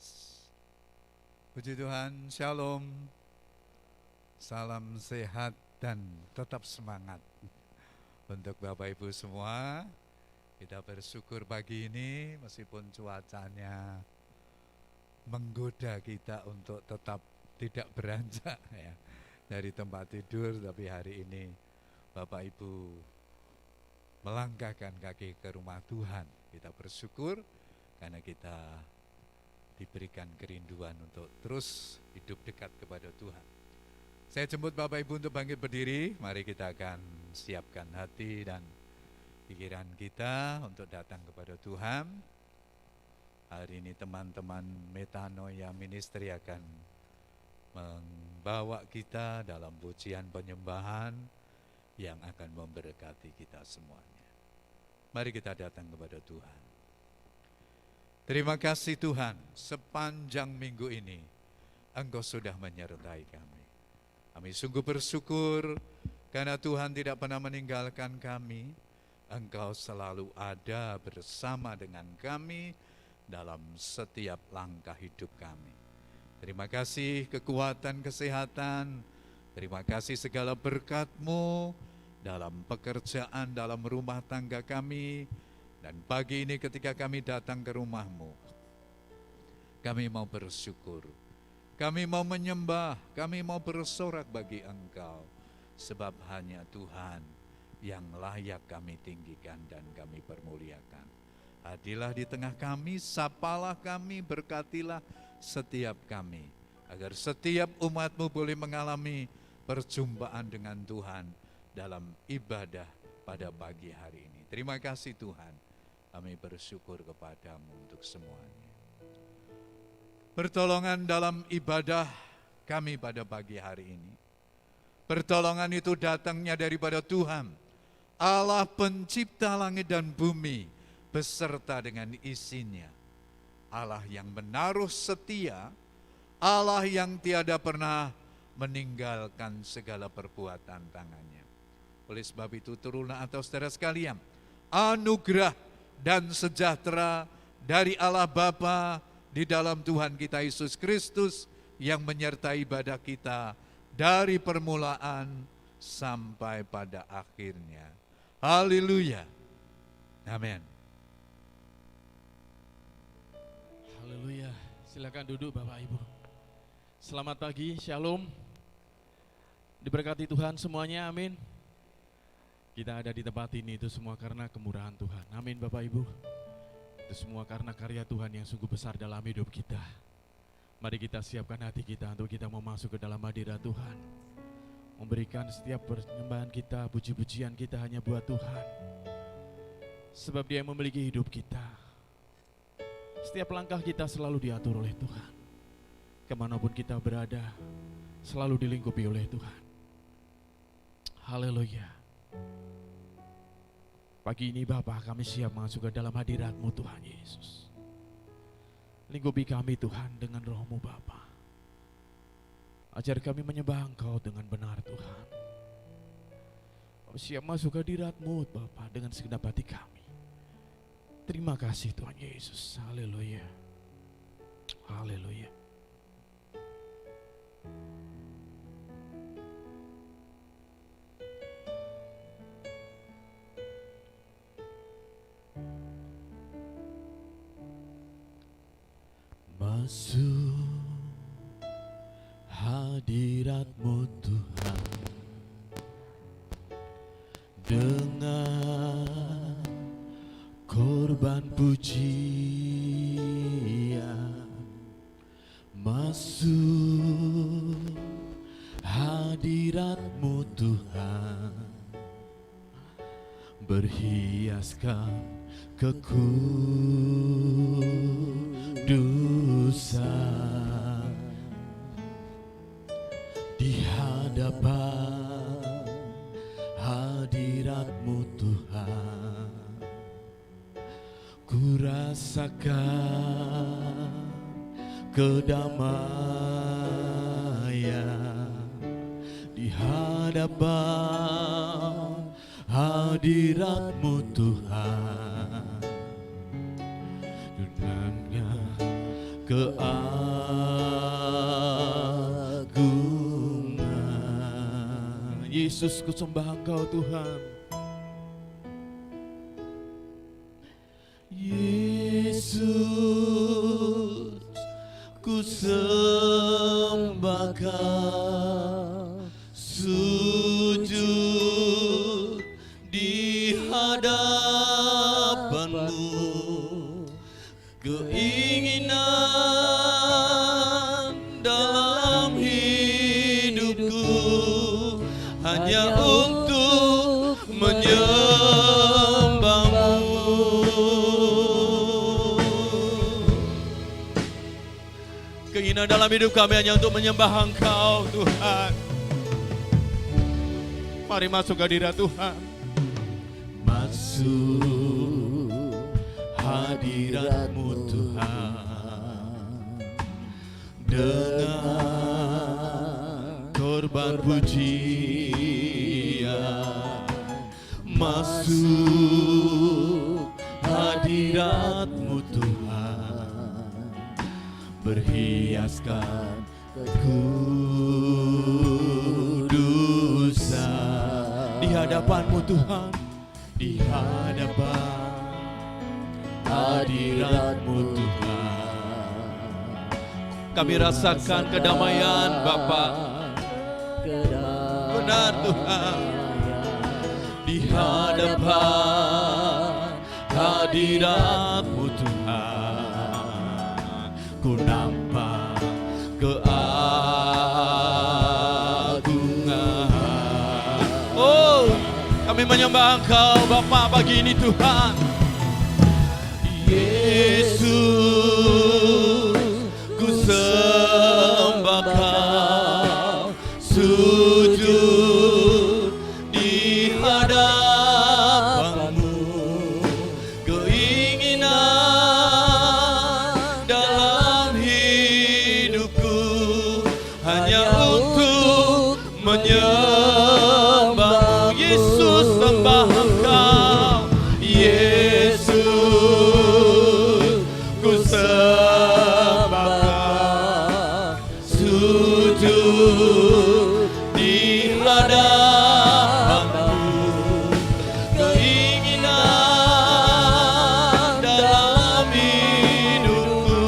Yesus. Puji Tuhan, Shalom. Salam sehat dan tetap semangat. Untuk Bapak Ibu semua, kita bersyukur pagi ini meskipun cuacanya menggoda kita untuk tetap tidak beranjak ya dari tempat tidur, tapi hari ini Bapak Ibu melangkahkan kaki ke rumah Tuhan. Kita bersyukur karena kita diberikan kerinduan untuk terus hidup dekat kepada Tuhan. Saya jemput Bapak Ibu untuk bangkit berdiri. Mari kita akan siapkan hati dan pikiran kita untuk datang kepada Tuhan. Hari ini teman-teman Metanoia Ministry akan membawa kita dalam pujian penyembahan yang akan memberkati kita semuanya. Mari kita datang kepada Tuhan. Terima kasih Tuhan, sepanjang minggu ini Engkau sudah menyertai kami. Kami sungguh bersyukur karena Tuhan tidak pernah meninggalkan kami. Engkau selalu ada bersama dengan kami dalam setiap langkah hidup kami. Terima kasih kekuatan, kesehatan. Terima kasih segala berkat-Mu dalam pekerjaan, dalam rumah tangga kami. Dan pagi ini ketika kami datang ke rumah-Mu, kami mau bersyukur, kami mau menyembah, kami mau bersorak bagi Engkau. Sebab hanya Tuhan yang layak kami tinggikan dan kami permuliakan. Hadirlah di tengah kami, sapalah kami, berkatilah setiap kami. Agar setiap umat-Mu boleh mengalami perjumpaan dengan Tuhan dalam ibadah pada pagi hari ini. Terima kasih Tuhan. Kami bersyukur kepada-Mu untuk semuanya. Pertolongan dalam ibadah kami pada pagi hari ini. Pertolongan itu datangnya daripada Tuhan, Allah pencipta langit dan bumi, beserta dengan isinya. Allah yang menaruh setia, Allah yang tiada pernah meninggalkan segala perbuatan tangannya. Oleh sebab itu turunlah atas saudara sekalian, anugerah dan sejahtera dari Allah Bapa di dalam Tuhan kita Yesus Kristus yang menyertai ibadah kita dari permulaan sampai pada akhirnya. Haleluya. Amin. Haleluya. Silakan duduk Bapak Ibu. Selamat pagi, Shalom. Diberkati Tuhan semuanya, amin. Kita ada di tempat ini itu semua karena kemurahan Tuhan. Amin Bapak Ibu. Itu semua karena karya Tuhan yang sungguh besar dalam hidup kita. Mari kita siapkan hati kita untuk kita mau masuk ke dalam hadirat Tuhan. Memberikan setiap penyembahan kita, puji-pujian kita hanya buat Tuhan. Sebab Dia yang memiliki hidup kita. Setiap langkah kita selalu diatur oleh Tuhan. Kemanapun kita berada, selalu dilingkupi oleh Tuhan. Haleluya. Pagi ini Bapa, kami siap masuk ke dalam hadirat-Mu Tuhan Yesus. Lingkupi kami Tuhan dengan Roh-Mu Bapa. Ajar kami menyembah Engkau dengan benar Tuhan. Kami siap masuk ke hadirat-Mu Bapa dengan segenap hati kami. Terima kasih Tuhan Yesus. Haleluya. Haleluya. Masuk hadirat-Mu Tuhan dengan korban pujian. Masuk hadirat-Mu Tuhan, berhiaskan kekudusan di hadapan hadirat-Mu Tuhan. Ku rasakan kedamaian di hadapan hadirat-Mu Tuhan. Dengan keagungan. Yesus, ku sembah Engkau Tuhan. Yesus, ku sembah Kau, sujud di hadapan-Mu, keinginan dalam hidupku hanya untuk menyembah-Mu. Keinginan dalam hidup kami hanya untuk menyembah Engkau Tuhan. Mari masuk hadirat Tuhan. Masuk hadirat-Mu Tuhan, dengan korban pujian. Masuk hadirat-Mu Tuhan, berhiaskan kekudusan. Di hadapan-Mu Tuhan, di hadapan hadirat-Mu Tuhan, kami rasakan kedamaian Bapa. Benar Tuhan, di hadapan hadirat-Mu Tuhan, ku nampak keagungan. Oh, kami menyembah Engkau Bapa pagi ini Tuhan. Yesus, ku sembah Kau, sujud di hadapan-Mu, keinginan dalam hidupku hanya untuk menyembah-Mu. Yesus, sembah Engkau. Yesus, ku sembah Kau, sujud di hadapan-Mu, keinginan dalam hidupku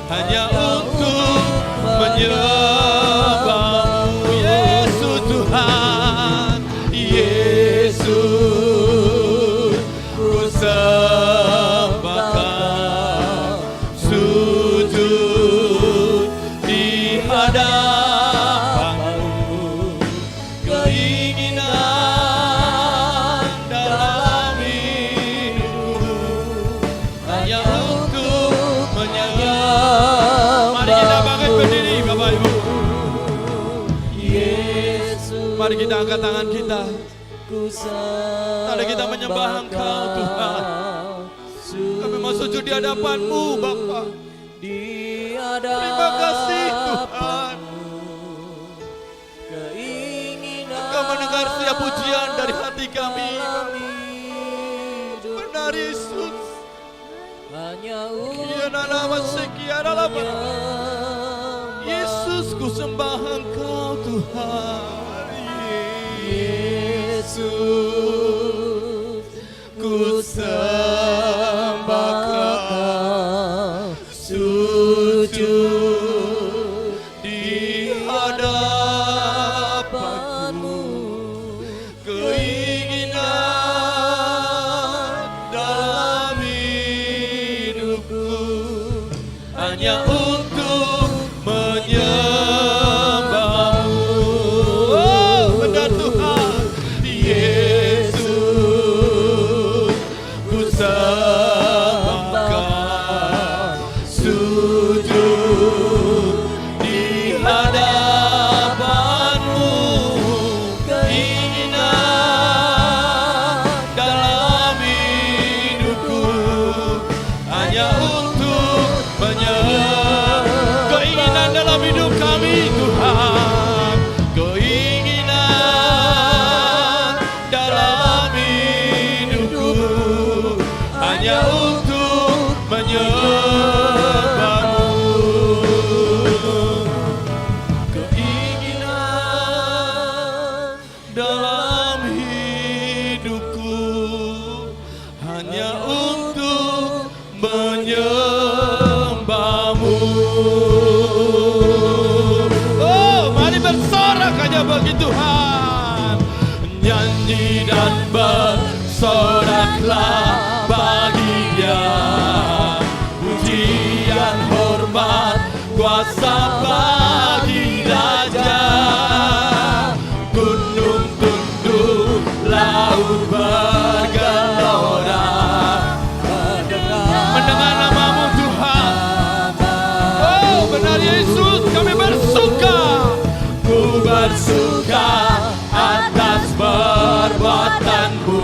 hanya untuk menyembah-Mu. Yesus Tuhan, Yesus, ku sembah Kau, sujud di hadapan-Mu, keinginan dalam hidupku hanya untuk menyembah. Mari kita bangkit berdiri Bapak Ibu. Mari kita angkat tangan kita. Mari kita menyembah Engkau Tuhan. Kami mau sujud di hadapan-Mu Bapa. Terima kasih Tuhan. Engkau mendengar setiap pujian dari hati kami. Benar Yesus. Yesus, ku sembah Engkau Tuhan. Yesus, ku sembah Kau, sujud di hadapan-Mu, keinginan dalam hidupku hanya untuk menyembah-Mu. Oh, benar Tuhan. Yesus, ku sembah Kau, sujud di hadapan-Mu, keinginan dalam hidupku hanya untuk menyembah. Keinginan dalam hidup kami Tuhan, keinginan dalam hidupku hanya untuk menyembah-Mu. Tuhan. Nyanyi dan bersoraklah bagi Dia, pujian hormat kuasa bagi Raja. Gunung tunduk, laut bergelora, mendengar namamu Tuhan. Oh benar Yesus, kami bersuka. Ku bersuka atas perbuatanmu,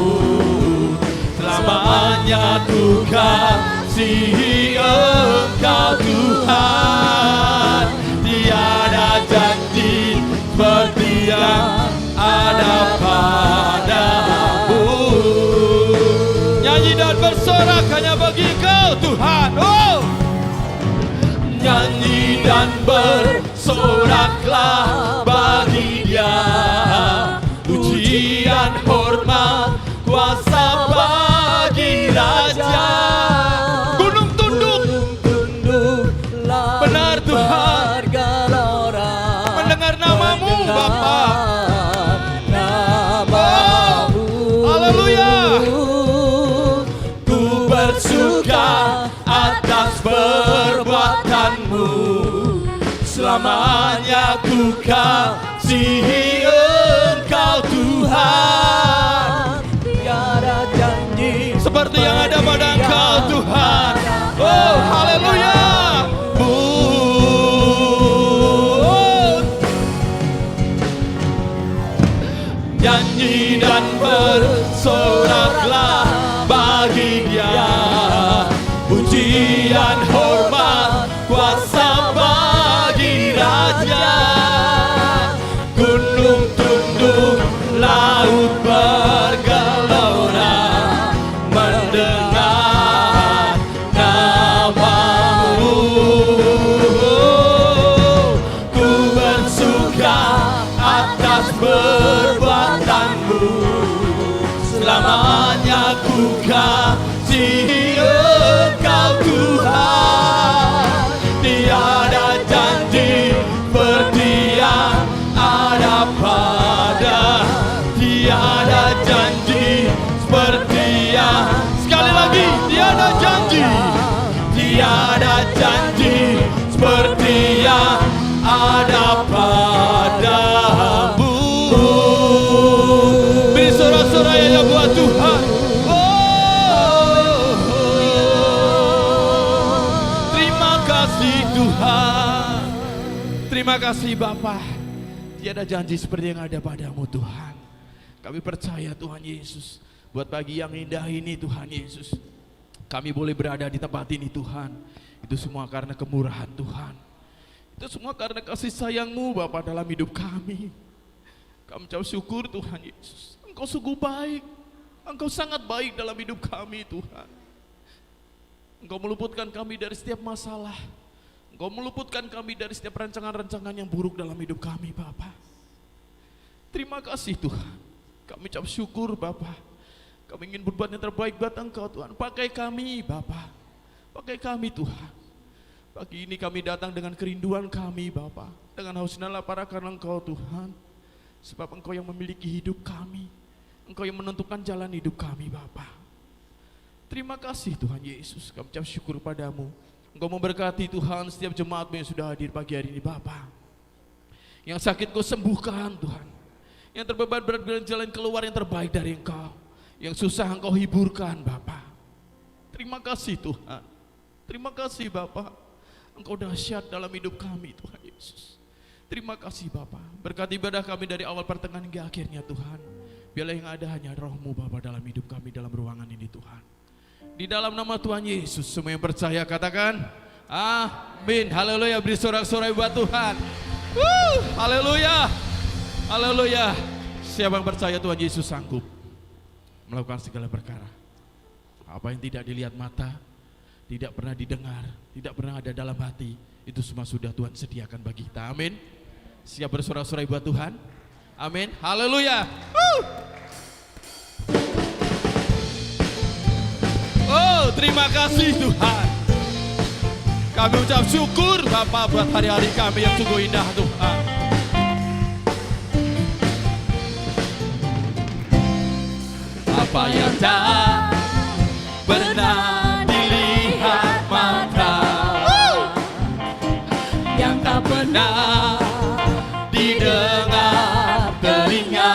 selamanya ku kasihi Engkau Tuhan. Tiada janji seperti yang ada padamu. Nyanyi dan bersorak hanya bagi Engkau Tuhan. Oh, nyanyi dan bersoraklah bagi Dia, pujian hormat kuasa bagi Raja. Gunung tunduk, benar Tuhan, mendengar namamu Bapa. Haleluya. Ku bersuka atas perbuatanmu, selamanya ku kasihi Engkau Tuhan. Tiada janji seperti yang ada pada Engkau Tuhan. Oh haleluya. Nyanyi dan bersoraklah bagi Dia, pujian hormat kuasa bagi Raja. Gunung tunduk, laut bergelora, mendengar namamu. Ku bersuka atas perbuatanmu, selamanya ku kasihi Engkau Tuhan. Tiada janji seperti yang ada pada, tiada janji seperti yang, sekali lagi, tiada janji, tiada janji seperti yang ada padamu. Beri sorak-sorai yang buat Tuhan. Oh, terima kasih Tuhan. Terima kasih Bapa. Tiada janji seperti yang ada padamu Tuhan. Kami percaya Tuhan Yesus, buat pagi yang indah ini Tuhan Yesus, kami boleh berada di tempat ini Tuhan. Itu semua karena kemurahan Tuhan. Itu semua karena kasih sayang-Mu Bapa dalam hidup kami. Kami ucap syukur Tuhan Yesus. Engkau sungguh baik. Engkau sangat baik dalam hidup kami Tuhan. Engkau meluputkan kami dari setiap masalah. Engkau meluputkan kami dari setiap rancangan-rancangan yang buruk dalam hidup kami Bapa. Terima kasih Tuhan. Kami ucap syukur Bapa. Kami ingin berbuat yang terbaik buat Engkau Tuhan. Pakai kami Bapa. Pakai kami Tuhan. Pagi ini kami datang dengan kerinduan kami Bapa, dengan haus dan lapar akan Engkau Tuhan. Sebab Engkau yang memiliki hidup kami, Engkau yang menentukan jalan hidup kami Bapa. Terima kasih Tuhan Yesus, kami ucap syukur padamu. Engkau memberkati Tuhan setiap jemaat-Mu yang sudah hadir pagi hari ini Bapa. Yang sakit Kau sembuhkan Tuhan. Yang terbeban berat jalan keluar yang terbaik dari Engkau. Yang susah Engkau hiburkan Bapa. Terima kasih Tuhan. Terima kasih Bapa. Engkau dahsyat dalam hidup kami Tuhan Yesus. Terima kasih Bapa. Berkati ibadah kami dari awal pertengahan hingga akhirnya Tuhan. Biarlah yang ada hanya Roh-Mu Bapa dalam hidup kami dalam ruangan ini Tuhan. Di dalam nama Tuhan Yesus, semua yang percaya katakan amin. Haleluya. Beri sorak-sorai buat Tuhan. Haleluya. Haleluya. Siapa yang percaya Tuhan Yesus sanggup melakukan segala perkara. Apa yang tidak dilihat mata, tidak pernah didengar, tidak pernah ada dalam hati, itu semua sudah Tuhan sediakan bagi kita. Amin. Siap bersorak-sorai buat Tuhan. Amin. Haleluya. Oh, terima kasih Tuhan. Kami ucap syukur Bapa buat hari-hari kami yang sungguh indah Tuhan. apa yang tak pernah dilihat mata, yang tak pernah didengar telinga,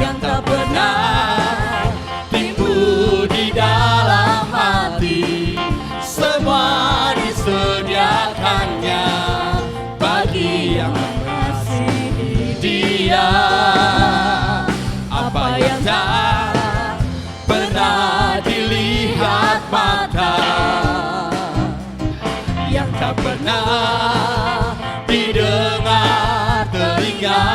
yang tak pernah timbul di dalam hati, semua disediakannya bagi yang mengasihi Dia. Apa yang tak pernah dilihat mata, yang tak pernah didengar telinga,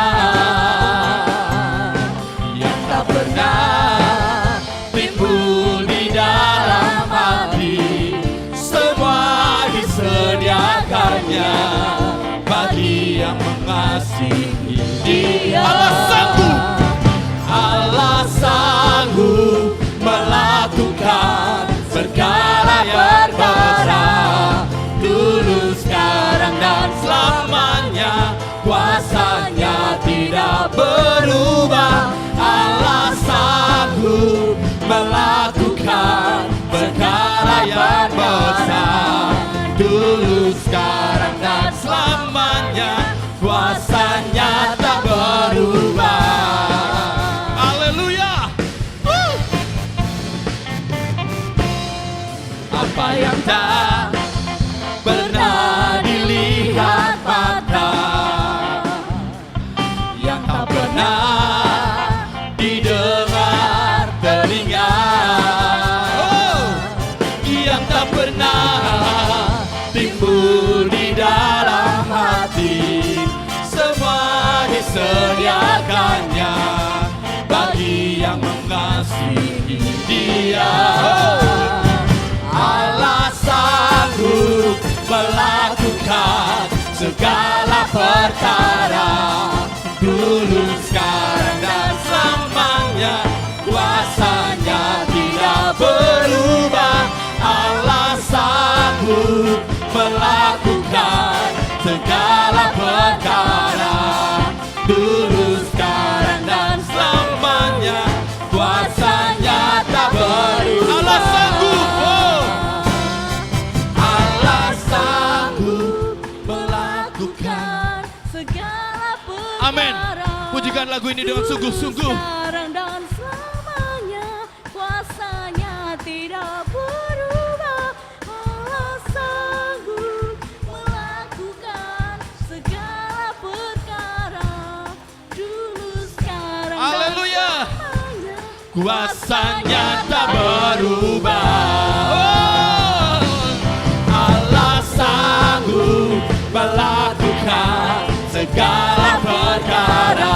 yang tak pernah timbul di dalam hati, semua disediakannya bagi yang mengasihi Dia. Allah sanggup melakukan segala perkara, dulu, sekarang, dan selamanya. Kuasanya tidak berubah. Allah sanggup melakukan perkara yang besar, dulu, sekarang, dan selamanya. Kuasanya tak berubah. Haleluya. Apa yang tak pernah dilihat mata, yang tak pernah didengar telinga, yang tak pernah timbul di dalam hati, semua disediakannya bagi yang mengasihi Dia. Allah sanggup melakukan segala perkara, dulu, sekarang, dan selamanya. Kuasanya tidak berubah. Allah sanggup melakukan segala perkara, dulu, sekarang, dan selamanya. Kuasanya tak berubah. Allah sanggup, Allah sanggup melakukan segala perkara. Amin. Pujikan lagu ini dengan sungguh-sungguh. Sekarang dan selamanya, kuasanya tidak berubah. Allah sanggup melakukan segala perkara, dulu, sekarang, Haleluya. dan selamanya. Kuasanya tak berubah. Allah sanggup melakukan segala perkara,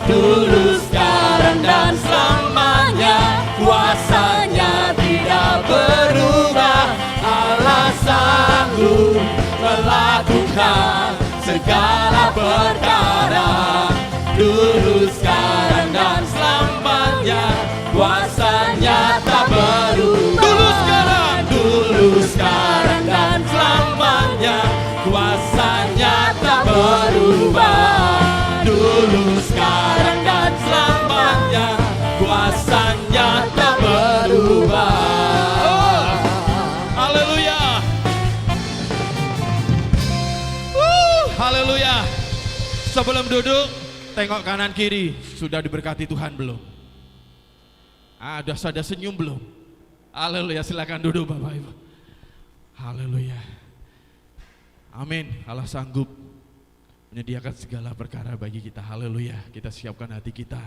dulu, sekarang, dan selamanya. Kuasanya tidak berubah. Allah sanggup melakukan segala perkara, dulu, sekarang, dan selamanya. Kuasanya tak berubah. Dulu, sekarang, dan selamanya. Kuasanya tak berubah. Dulu, sekarang, dan selamanya. Kuasanya tak berubah. Haleluya. Haleluya. Sebelum duduk, tengok kanan kiri. Sudah diberkati Tuhan belum? Ada senyum belum? Haleluya. Silakan duduk Bapak Ibu. Haleluya. Amin. Allah sanggup menyediakan segala perkara bagi kita. Haleluya. Kita siapkan hati kita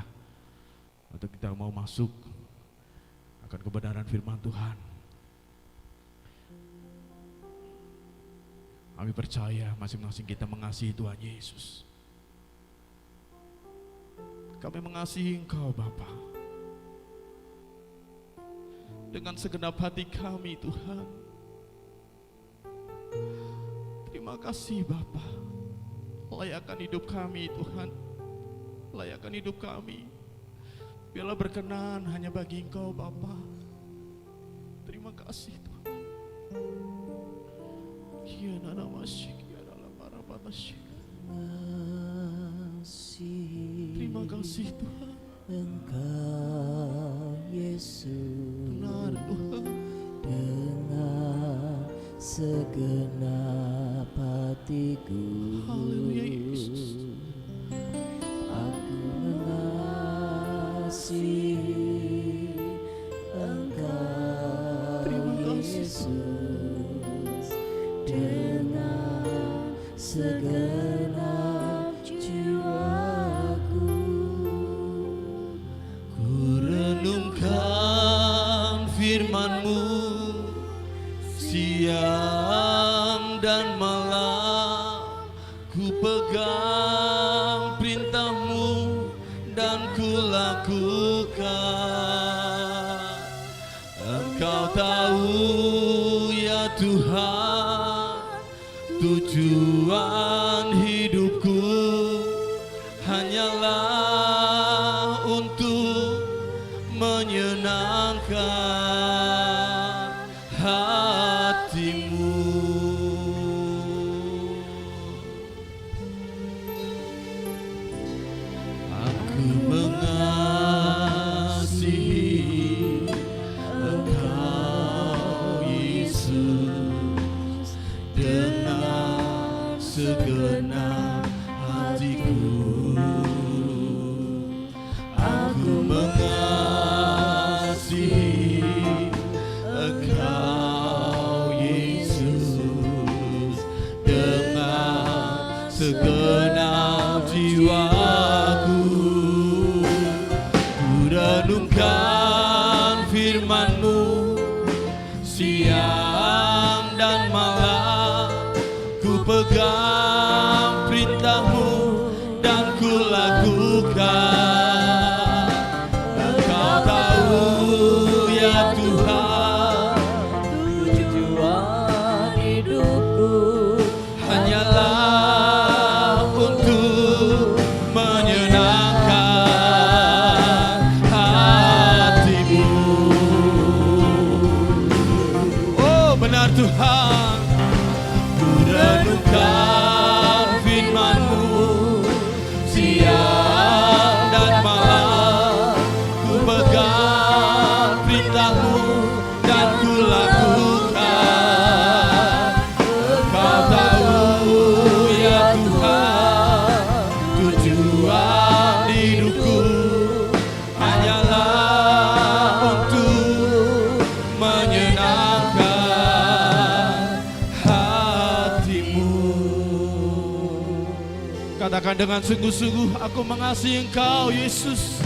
untuk kita mau masuk akan kebenaran firman Tuhan. Kami percaya masing-masing kita mengasihi Tuhan Yesus. Kami mengasihi Engkau Bapa, dengan segenap hati kami Tuhan. Terima kasih Bapa. Layakkan hidup kami Tuhan. Layakkan hidup kami. Biarlah berkenan hanya bagi Engkau Bapa. Terima kasih Tuhan. Terima kasih Tuhan. Engkau Yesus, Benar Tuhan. dengan segenap hatiku. Haleluya Yesus. Aku mengasihi Engkau Terima kasih. Yesus, dengan segenap jiwaku. Ku renungkan firman-Mu siang dan malam, ku pegang perintah-Mu dan ku lakukan. Engkau tahu ya Tuhan, tujuan hidupku hanyalah untuk menyenangkan hati-Mu. Aku mengasihi Engkau Yesus dengan segenap hatiku. Aku mengasihi Engkau Yesus dengan segenap jiwaku. Ku renungkan firman-Mu siang dan malam, ku pegang perintah-Mu dan ku lakukan. Engkau tahu ya Tuhan, Tujuan hidupku hanyalah untuk menyenangkan hati-Mu. Oh benar Tuhan, ku renungkan firman-Mu siang dan malam, ku pegang perintah-Mu dan ku lakukan. Engkau tahu ya Tuhan, tujuan hidupku hanyalah untuk menyenangkan hati-Mu. Katakan dengan sungguh-sungguh, aku mengasihi Engkau Yesus.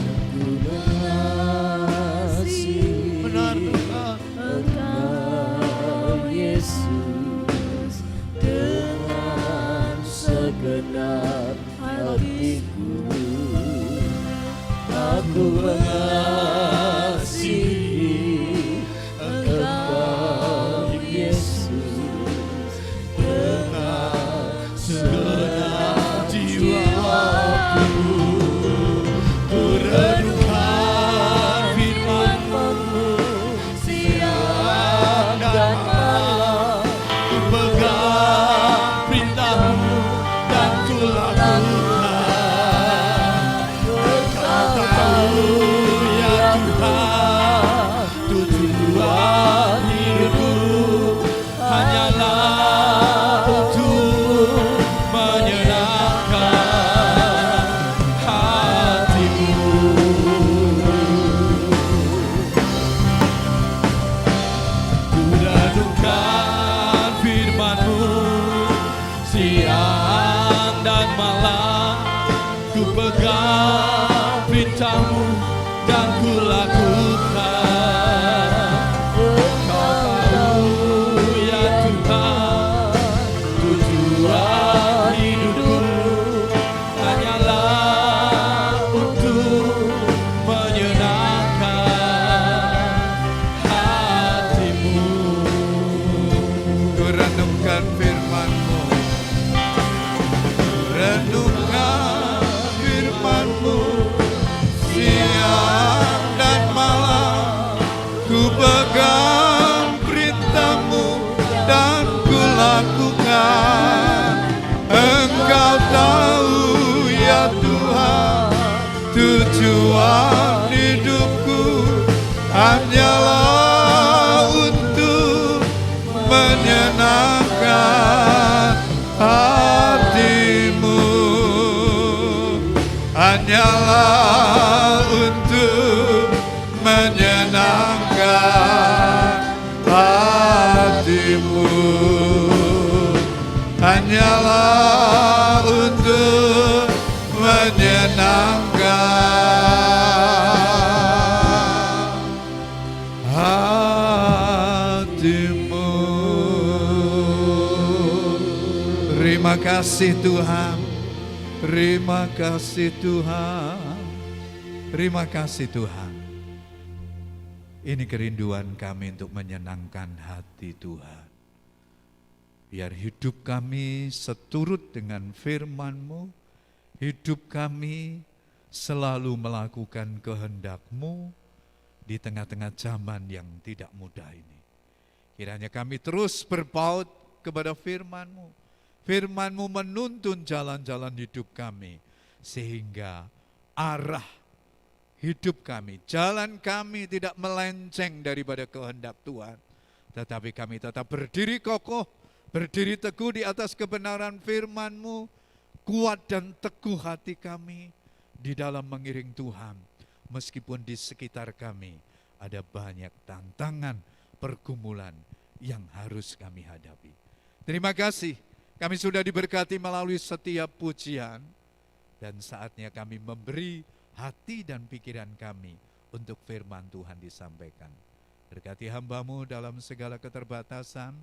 mengasihi Benar Tuhan. Engkau Yesus, dengan segenap hatiku. Aku mengasihi Engkau Yesus, dengan Segenap jiwaku, ku renungkan firman-Mu siang dan malam, ku pegang perintah-Mu dan ku lakukan. Engkau tahu ya Tuhan, tujuan hidupku hanyalah untuk menyenangkan hati-Mu. Ku renungkan firman-Mu siang dan malam, ku pegang perintah-Mu dan ku lakukan. Engkau tahu ya Tuhan, tujuan hidupku hanyalah untuk menyenangkan hati-Mu. Ku renungkan firman-Mu, renungkan firman-Mu siang dan malam, ku pegang perintah-Mu dan ku lakukan. Engkau tahu ya Tuhan, tujuan Tuhan, hidupku hanyalah untuk menyenangkan hatimu, hanyalah untuk menyenangkan hatimu, hanyalah untuk menyenangkan hatimu. Terima kasih Tuhan, terima kasih Tuhan, terima kasih Tuhan. Ini kerinduan kami untuk menyenangkan hati Tuhan. Biar hidup kami seturut dengan firman-Mu, hidup kami selalu melakukan kehendak-Mu di tengah-tengah zaman yang tidak mudah ini. Kiranya kami terus berpaut kepada firman-Mu. Firman-Mu menuntun jalan-jalan hidup kami, sehingga arah hidup kami, jalan kami tidak melenceng daripada kehendak Tuhan. Tetapi kami tetap berdiri kokoh, berdiri teguh di atas kebenaran firman-Mu, kuat dan teguh hati kami di dalam mengiring Tuhan. Meskipun di sekitar kami ada banyak tantangan, pergumulan yang harus kami hadapi. Terima kasih, kami sudah diberkati melalui setiap pujian, dan saatnya kami memberi hati dan pikiran kami untuk firman Tuhan disampaikan. Berkati hamba-Mu dalam segala keterbatasan,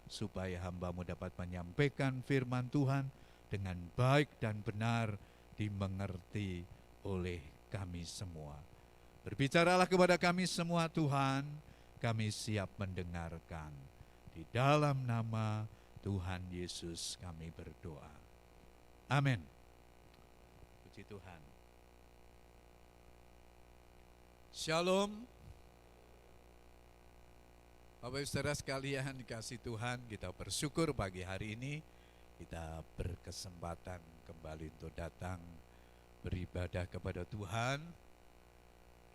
supaya hamba-Mu dapat menyampaikan firman Tuhan dengan baik dan benar dimengerti oleh kami semua. Berbicaralah kepada kami semua Tuhan, kami siap mendengarkan. Di dalam nama Tuhan Yesus kami berdoa. Amin. Puji Tuhan. Shalom. Bapak Ibu Saudara sekalian dikasih Tuhan, kita bersyukur pagi hari ini kita berkesempatan kembali untuk datang beribadah kepada Tuhan.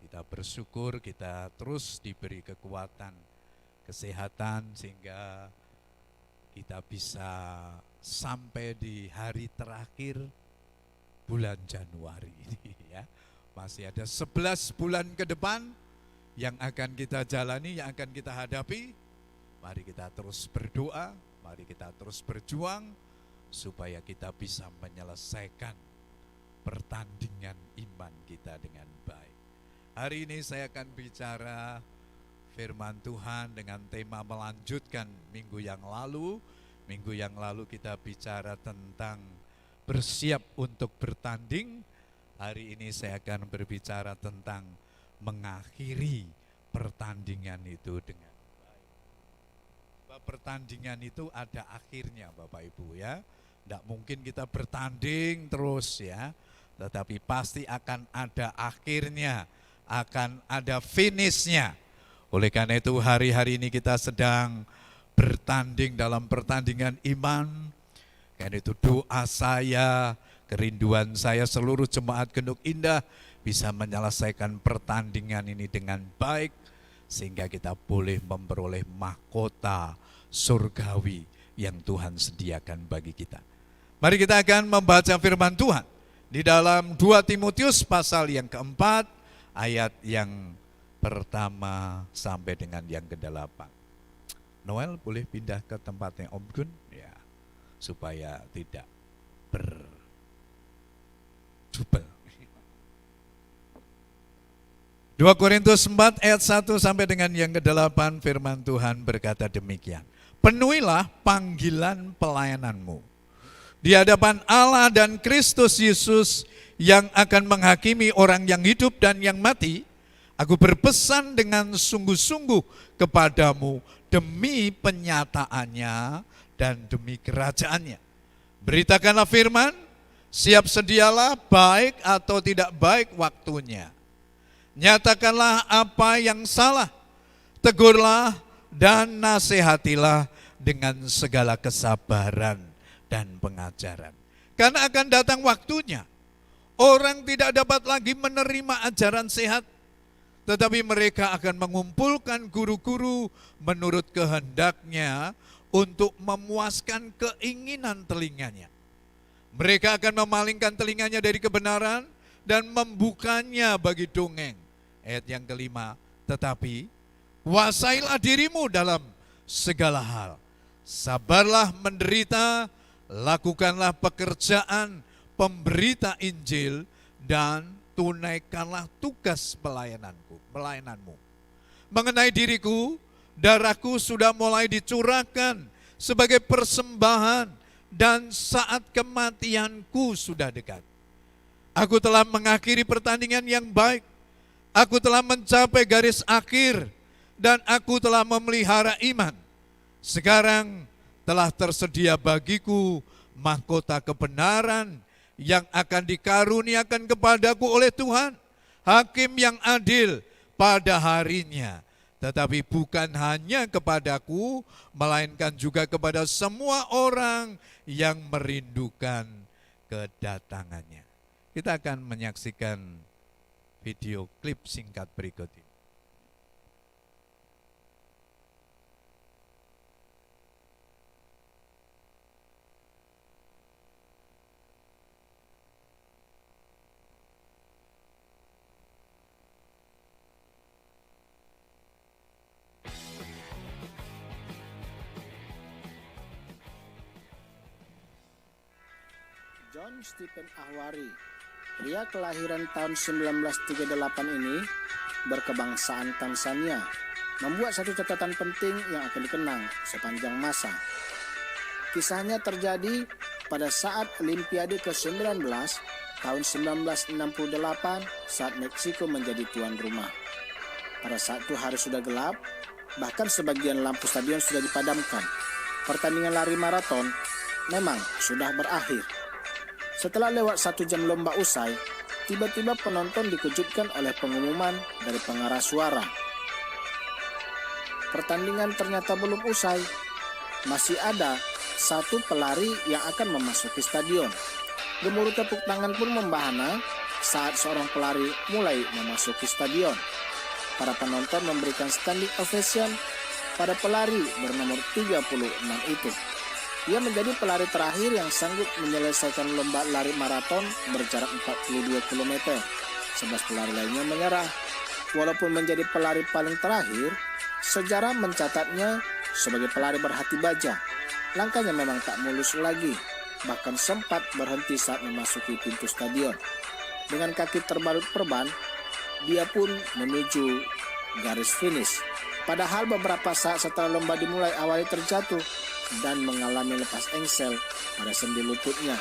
Kita bersyukur kita terus diberi kekuatan, kesehatan sehingga kita bisa sampai di hari terakhir bulan Januari ini ya. Masih ada 11 bulan ke depan yang akan kita jalani, yang akan kita hadapi. Mari kita terus berdoa, mari kita terus berjuang supaya kita bisa menyelesaikan pertandingan iman kita dengan baik. Hari ini saya akan bicara firman Tuhan dengan tema melanjutkan minggu yang lalu. Minggu yang lalu kita bicara tentang bersiap untuk bertanding. Hari ini saya akan berbicara tentang mengakhiri pertandingan itu dengan baik. Pertandingan itu ada akhirnya Bapak Ibu ya. Tidak mungkin kita bertanding terus ya. Tetapi pasti akan ada akhirnya, akan ada finishnya. Oleh karena itu hari-hari ini kita sedang bertanding dalam pertandingan iman. Karena itu doa saya, kerinduan saya seluruh jemaat Genduk Indah bisa menyelesaikan pertandingan ini dengan baik, sehingga kita boleh memperoleh mahkota surgawi yang Tuhan sediakan bagi kita. Mari kita akan membaca firman Tuhan di dalam 2 Timotius pasal yang keempat, ayat yang pertama sampai dengan yang ke-8. Noel boleh pindah ke tempatnya Om Gun ya, supaya tidak berjubel. 2 Korintus 4 ayat 1 sampai dengan yang ke-8, firman Tuhan berkata demikian. Penuhilah panggilan pelayananmu di hadapan Allah dan Kristus Yesus yang akan menghakimi orang yang hidup dan yang mati. Aku berpesan dengan sungguh-sungguh kepadamu demi penyataannya dan demi kerajaannya. Beritakanlah firman, siap sedialah baik atau tidak baik waktunya. Nyatakanlah apa yang salah, tegurlah dan nasihatilah dengan segala kesabaran dan pengajaran. Karena akan datang waktunya, Orang tidak dapat lagi menerima ajaran sehat, tetapi mereka akan mengumpulkan guru-guru menurut kehendaknya untuk memuaskan keinginan telinganya. Mereka akan memalingkan telinganya dari kebenaran dan membukanya bagi dongeng. Ayat yang kelima, tetapi kuasailah dirimu dalam segala hal. Sabarlah menderita, lakukanlah pekerjaan pemberita Injil, dan tunaikanlah tugas pelayananmu. Mengenai diriku, darahku sudah mulai dicurahkan sebagai persembahan dan saat kematianku sudah dekat. Aku telah mengakhiri pertandingan yang baik, aku telah mencapai garis akhir, dan aku telah memelihara iman. Sekarang telah tersedia bagiku mahkota kebenaran yang akan dikaruniakan kepadaku oleh Tuhan, hakim yang adil pada harinya. Tetapi bukan hanya kepadaku, melainkan juga kepada semua orang yang merindukan kedatangannya. Kita akan menyaksikan video klip singkat berikut ini. John Stephen Ahwari, pria kelahiran tahun 1938 ini, berkebangsaan Tanzania, membuat satu catatan penting yang akan dikenang sepanjang masa. Kisahnya terjadi pada saat Olimpiade ke-19 tahun 1968 saat Meksiko menjadi tuan rumah. Pada saat itu hari sudah gelap, bahkan sebagian lampu stadion sudah dipadamkan. Pertandingan lari maraton memang sudah berakhir. Setelah lewat 1 jam lomba usai, tiba-tiba penonton dikejutkan oleh pengumuman dari pengarah suara. Pertandingan ternyata belum usai. Masih ada satu pelari yang akan memasuki stadion. Gemuruh tepuk tangan pun membahana saat seorang pelari mulai memasuki stadion. Para penonton memberikan standing ovation pada pelari bernomor 36 itu. Ia menjadi pelari terakhir yang sanggup menyelesaikan lomba lari maraton berjarak 42 km. 11 pelari lainnya menyerah. Walaupun menjadi pelari paling terakhir, sejarah mencatatnya sebagai pelari berhati baja. Langkahnya memang tak mulus lagi, bahkan sempat berhenti saat memasuki pintu stadion. Dengan kaki terbalut perban, dia pun menuju garis finish. Padahal beberapa saat setelah lomba dimulai, Ahwari terjatuh dan mengalami lepas engsel pada sendi lututnya.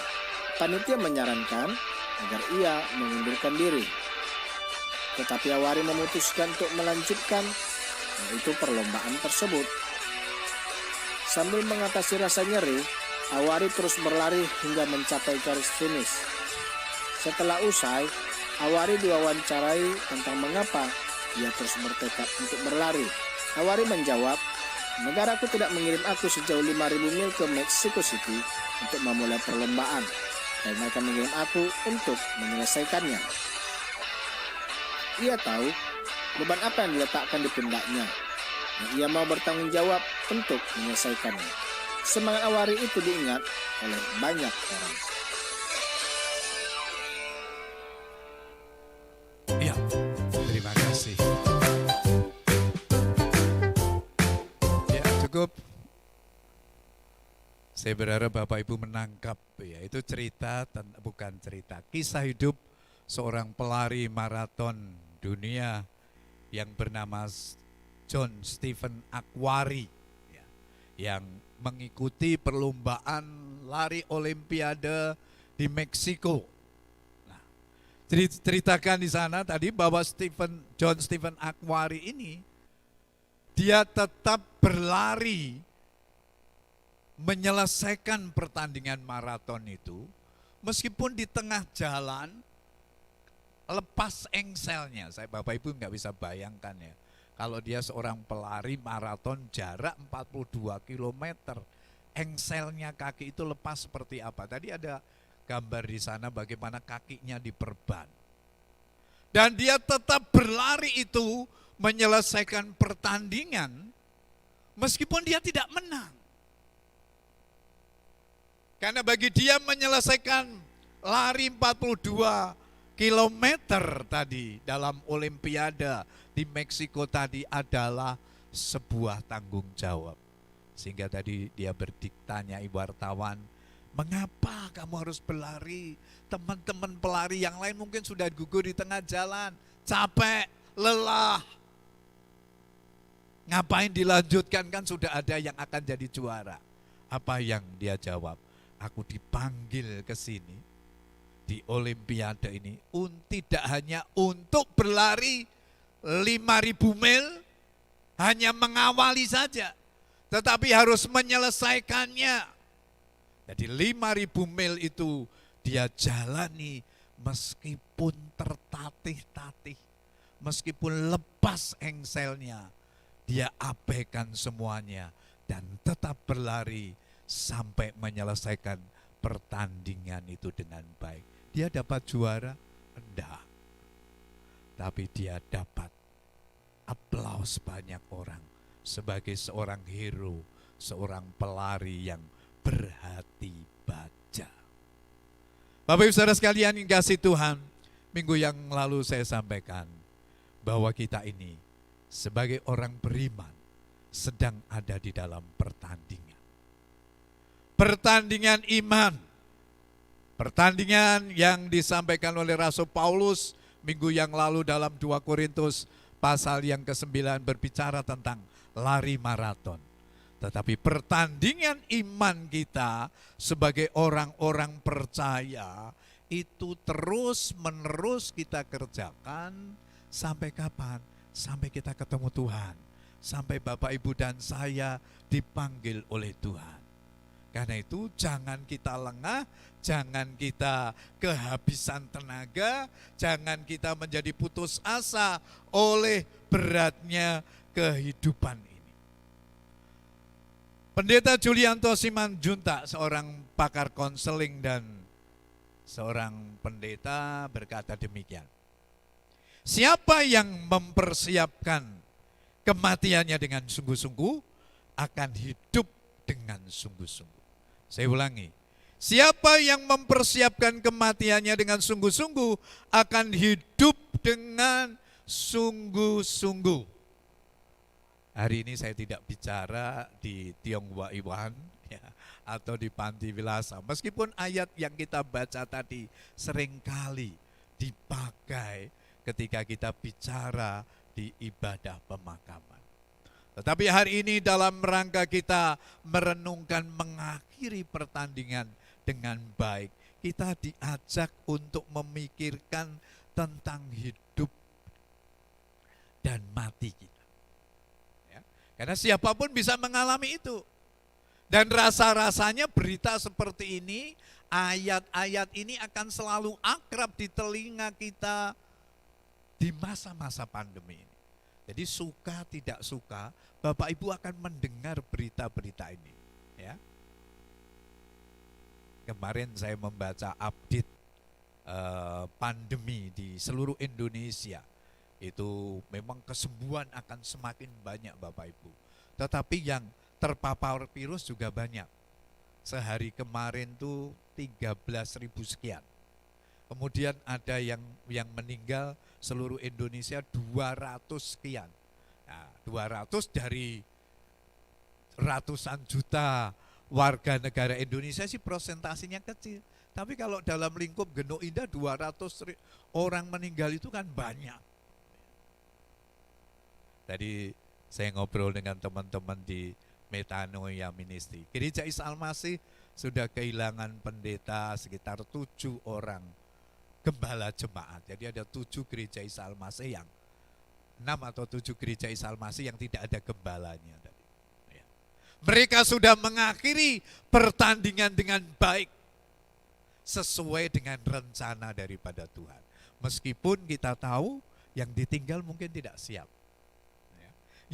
Panitia menyarankan agar ia mengundurkan diri. Tetapi Ahwari memutuskan untuk melanjutkan yaitu perlombaan tersebut. Sambil mengatasi rasa nyeri, Ahwari terus berlari hingga mencapai garis finish. Setelah usai, Ahwari diwawancarai tentang mengapa ia terus bertekad untuk berlari. Ahwari menjawab, "Negaraku tidak mengirim aku sejauh 5.000 mil ke Mexico City untuk memulai perlombaan, dan mereka mengirim aku untuk menyelesaikannya." Ia tahu beban apa yang diletakkan di pundaknya, dan ia mau bertanggung jawab untuk menyelesaikannya. Semangat Ahwari itu diingat oleh banyak orang. Ya, terima kasih. Ya, cukup. Saya berharap Bapak Ibu menangkap, ya, itu cerita, bukan cerita, kisah hidup seorang pelari maraton dunia yang bernama John Stephen Ahwari, ya, yang mengikuti perlombaan lari Olimpiade di Meksiko. Nah, ceritakan di sana tadi bahwa John Stephen Ahwari ini, dia tetap berlari menyelesaikan pertandingan maraton itu, meskipun di tengah jalan lepas engselnya. Bapak Ibu nggak bisa bayangkan ya, kalau dia seorang pelari maraton jarak 42 km, engselnya kaki itu lepas seperti apa. Tadi ada gambar di sana bagaimana kakinya diperban. Dan dia tetap berlari itu menyelesaikan pertandingan meskipun dia tidak menang. Karena bagi dia menyelesaikan lari 42 kilometer tadi dalam Olimpiade di Meksiko tadi adalah sebuah tanggung jawab. Sehingga tadi dia berdiktanya wartawan, mengapa kamu harus berlari? Teman-teman pelari yang lain mungkin sudah gugur di tengah jalan, capek, lelah. Ngapain dilanjutkan, kan sudah ada yang akan jadi juara. Apa yang dia jawab? Aku dipanggil ke sini di Olimpiade ini tidak hanya untuk berlari 5.000 mil, hanya mengawali saja, tetapi harus menyelesaikannya. Jadi 5.000 mil itu dia jalani meskipun tertatih-tatih, meskipun lepas engselnya, dia abaikan semuanya dan tetap berlari sampai menyelesaikan pertandingan itu dengan baik. Dia dapat juara? Enggak. Tapi dia dapat aplaus banyak orang sebagai seorang hero, seorang pelari yang berhati baja. Bapak Ibu Saudara sekalian yang kasih Tuhan, minggu yang lalu saya sampaikan bahwa kita ini sebagai orang beriman sedang ada di dalam pertandingan. Pertandingan iman. Pertandingan yang disampaikan oleh Rasul Paulus minggu yang lalu dalam 2 Korintus pasal yang ke-9 berbicara tentang lari maraton. Tetapi pertandingan iman kita sebagai orang-orang percaya itu terus-menerus kita kerjakan sampai kapan? Sampai kita ketemu Tuhan. Sampai Bapak, Ibu, dan saya dipanggil oleh Tuhan. Karena itu jangan kita lengah, jangan kita kehabisan tenaga, jangan kita menjadi putus asa oleh beratnya kehidupan ini. Pendeta Julianto Simanjuntak, seorang pakar konseling dan seorang pendeta, berkata demikian. Siapa yang mempersiapkan kematiannya dengan sungguh-sungguh akan hidup dengan sungguh-sungguh. Saya ulangi, siapa yang mempersiapkan kematiannya dengan sungguh-sungguh akan hidup dengan sungguh-sungguh. Hari ini saya tidak bicara di Tionghoa Iwan ya, atau di Panti Wilasa. Meskipun ayat yang kita baca tadi seringkali dipakai ketika kita bicara di ibadah pemakaman. Tetapi hari ini dalam rangka kita merenungkan mengakhiri pertandingan dengan baik, kita diajak untuk memikirkan tentang hidup dan mati kita. Ya, karena siapapun bisa mengalami itu. Dan rasa-rasanya berita seperti ini, ayat-ayat ini akan selalu akrab di telinga kita di masa-masa pandemi ini. Jadi suka tidak suka, Bapak Ibu akan mendengar berita-berita ini. Ya. Kemarin saya membaca update pandemi di seluruh Indonesia. Itu memang kesembuhan akan semakin banyak Bapak Ibu. Tetapi yang terpapar virus juga banyak. Sehari kemarin tuh 13.000 sekian. Kemudian ada yang meninggal seluruh Indonesia 200 sekian. Nah, 200 dari ratusan juta warga negara Indonesia sih prosentasinya kecil. Tapi kalau dalam lingkup Genuk Indah 200 orang meninggal itu kan banyak. Tadi saya ngobrol dengan teman-teman di Metanoia Ministry. Gereja Isa Al-Masih sudah kehilangan pendeta sekitar 7 orang gembala jemaat. Jadi ada 7 gereja Isa Al-Masih yang 6 atau 7 gereja Isa Al-Masih yang tidak ada gembalanya. Ya. Mereka sudah mengakhiri pertandingan dengan baik sesuai dengan rencana daripada Tuhan. Meskipun kita tahu yang ditinggal mungkin tidak siap. Ya.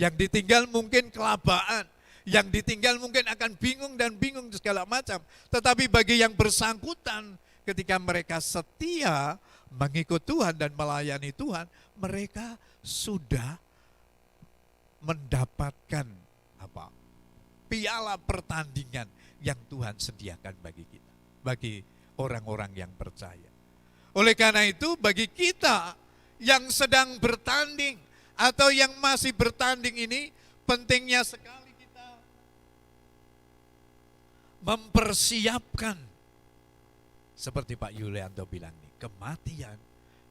Yang ditinggal mungkin kelabaan. Yang ditinggal mungkin akan bingung dan bingung segala macam. Tetapi bagi yang bersangkutan ketika mereka setia mengikut Tuhan dan melayani Tuhan, mereka sudah mendapatkan piala pertandingan yang Tuhan sediakan bagi kita, bagi orang-orang yang percaya. Oleh karena itu, bagi kita yang sedang bertanding atau yang masih bertanding ini, pentingnya sekali kita mempersiapkan, seperti Pak Yulianto bilang nih, kematian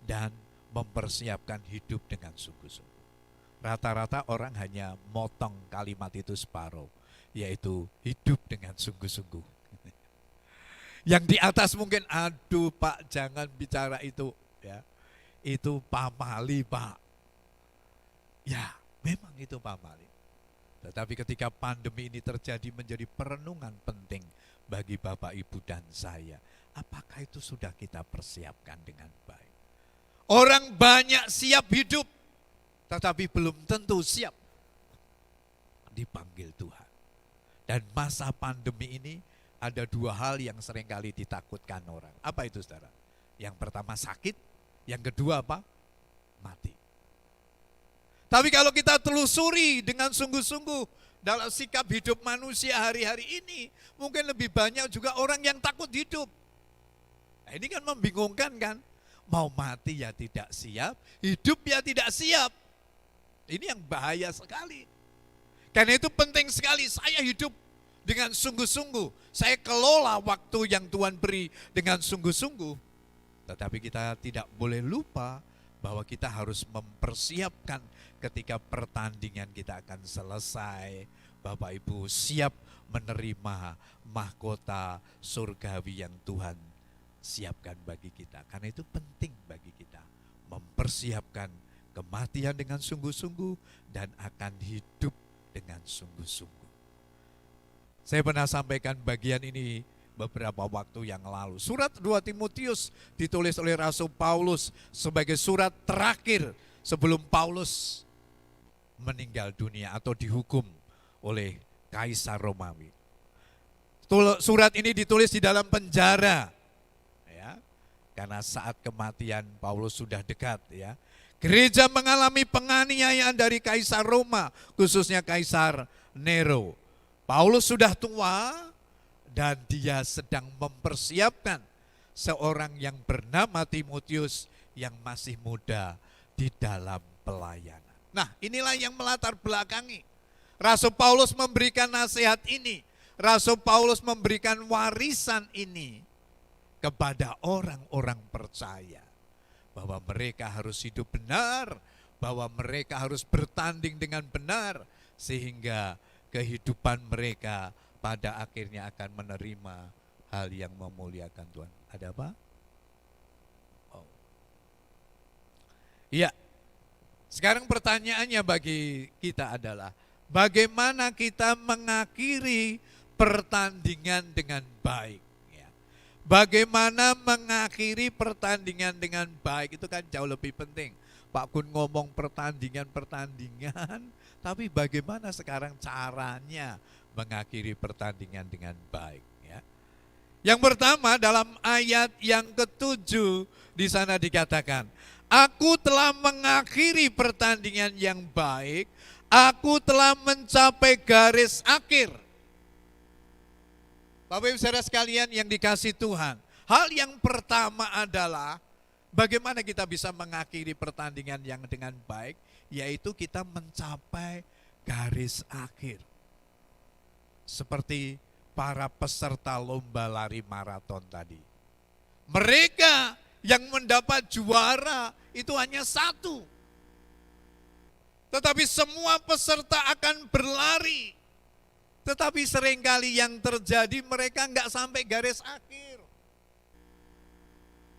dan mempersiapkan hidup dengan sungguh-sungguh. Rata-rata orang hanya motong kalimat itu separuh, yaitu hidup dengan sungguh-sungguh. Yang di atas mungkin, aduh Pak jangan bicara itu, ya itu pamali Pak. Ya memang itu pamali. Tetapi ketika pandemi ini terjadi, menjadi perenungan penting bagi Bapak Ibu dan saya. Apakah itu sudah kita persiapkan dengan baik? Orang banyak siap hidup, tetapi belum tentu siap dipanggil Tuhan. Dan masa pandemi ini ada dua hal yang seringkali ditakutkan orang. Apa itu saudara? Yang pertama sakit, yang kedua apa? Mati. Tapi kalau kita telusuri dengan sungguh-sungguh dalam sikap hidup manusia hari-hari ini, mungkin lebih banyak juga orang yang takut hidup. Nah, ini kan membingungkan kan? Mau mati ya tidak siap, hidup ya tidak siap. Ini yang bahaya sekali. Karena itu penting sekali saya hidup dengan sungguh-sungguh. Saya kelola waktu yang Tuhan beri dengan sungguh-sungguh. Tetapi kita tidak boleh lupa bahwa kita harus mempersiapkan ketika pertandingan kita akan selesai. Bapak Ibu siap menerima mahkota surgawi yang Tuhan siapkan bagi kita. Karena itu penting bagi kita mempersiapkan kematian dengan sungguh-sungguh dan akan hidup dengan sungguh-sungguh. Saya pernah sampaikan bagian ini beberapa waktu yang lalu. Surat 2 Timotius ditulis oleh Rasul Paulus sebagai surat terakhir sebelum Paulus meninggal dunia atau dihukum oleh Kaisar Romawi. Surat ini ditulis di dalam penjara, ya, karena saat kematian Paulus sudah dekat. Ya, gereja mengalami penganiayaan dari Kaisar Roma, khususnya Kaisar Nero. Paulus sudah tua dan dia sedang mempersiapkan seorang yang bernama Timotius yang masih muda di dalam pelayanan. Nah, inilah yang melatar belakangi Rasul Paulus memberikan nasihat ini. Rasul Paulus memberikan warisan ini kepada orang-orang percaya. Bahwa mereka harus hidup benar, bahwa mereka harus bertanding dengan benar, sehingga kehidupan mereka pada akhirnya akan menerima hal yang memuliakan Tuhan. Ada apa? Oh. Iya. Sekarang pertanyaannya bagi kita adalah, bagaimana kita mengakhiri pertandingan dengan baik? Ya. Bagaimana mengakhiri pertandingan dengan baik? Itu kan jauh lebih penting. Pak Kun ngomong pertandingan, tapi bagaimana sekarang caranya mengakhiri pertandingan dengan baik? Ya. Yang pertama dalam ayat yang ke-7 di sana dikatakan, aku telah mengakhiri pertandingan yang baik, aku telah mencapai garis akhir. Bapak Ibu Saudara sekalian yang dikasihi Tuhan, hal yang pertama adalah bagaimana kita bisa mengakhiri pertandingan yang dengan baik, yaitu kita mencapai garis akhir. Seperti para peserta lomba lari maraton tadi. Mereka yang mendapat juara itu hanya satu. Tetapi semua peserta akan berlari. Tetapi seringkali yang terjadi mereka enggak sampai garis akhir.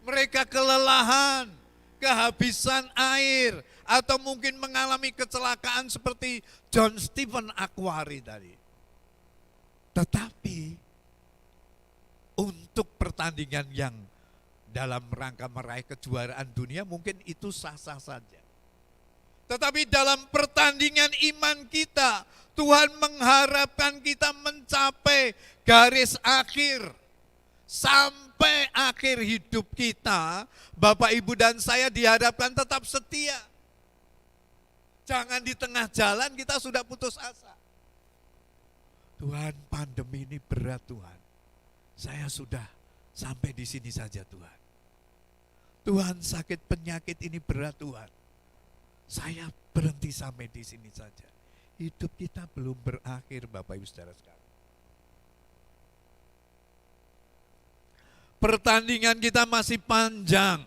Mereka kelelahan, kehabisan air, atau mungkin mengalami kecelakaan seperti John Stephen Akhwari tadi. Tetapi untuk pertandingan yang dalam rangka meraih kejuaraan dunia mungkin itu sah-sah saja. Tetapi dalam pertandingan iman kita, Tuhan mengharapkan kita mencapai garis akhir. Sampai sampai akhir hidup kita, Bapak, Ibu, dan saya diharapkan tetap setia. Jangan di tengah jalan kita sudah putus asa. Tuhan, pandemi ini berat Tuhan. Saya sudah sampai di sini saja Tuhan. Tuhan, sakit penyakit ini berat Tuhan. Saya berhenti sampai di sini saja. Hidup kita belum berakhir Bapak Ibu Saudara sekalian. Pertandingan kita masih panjang.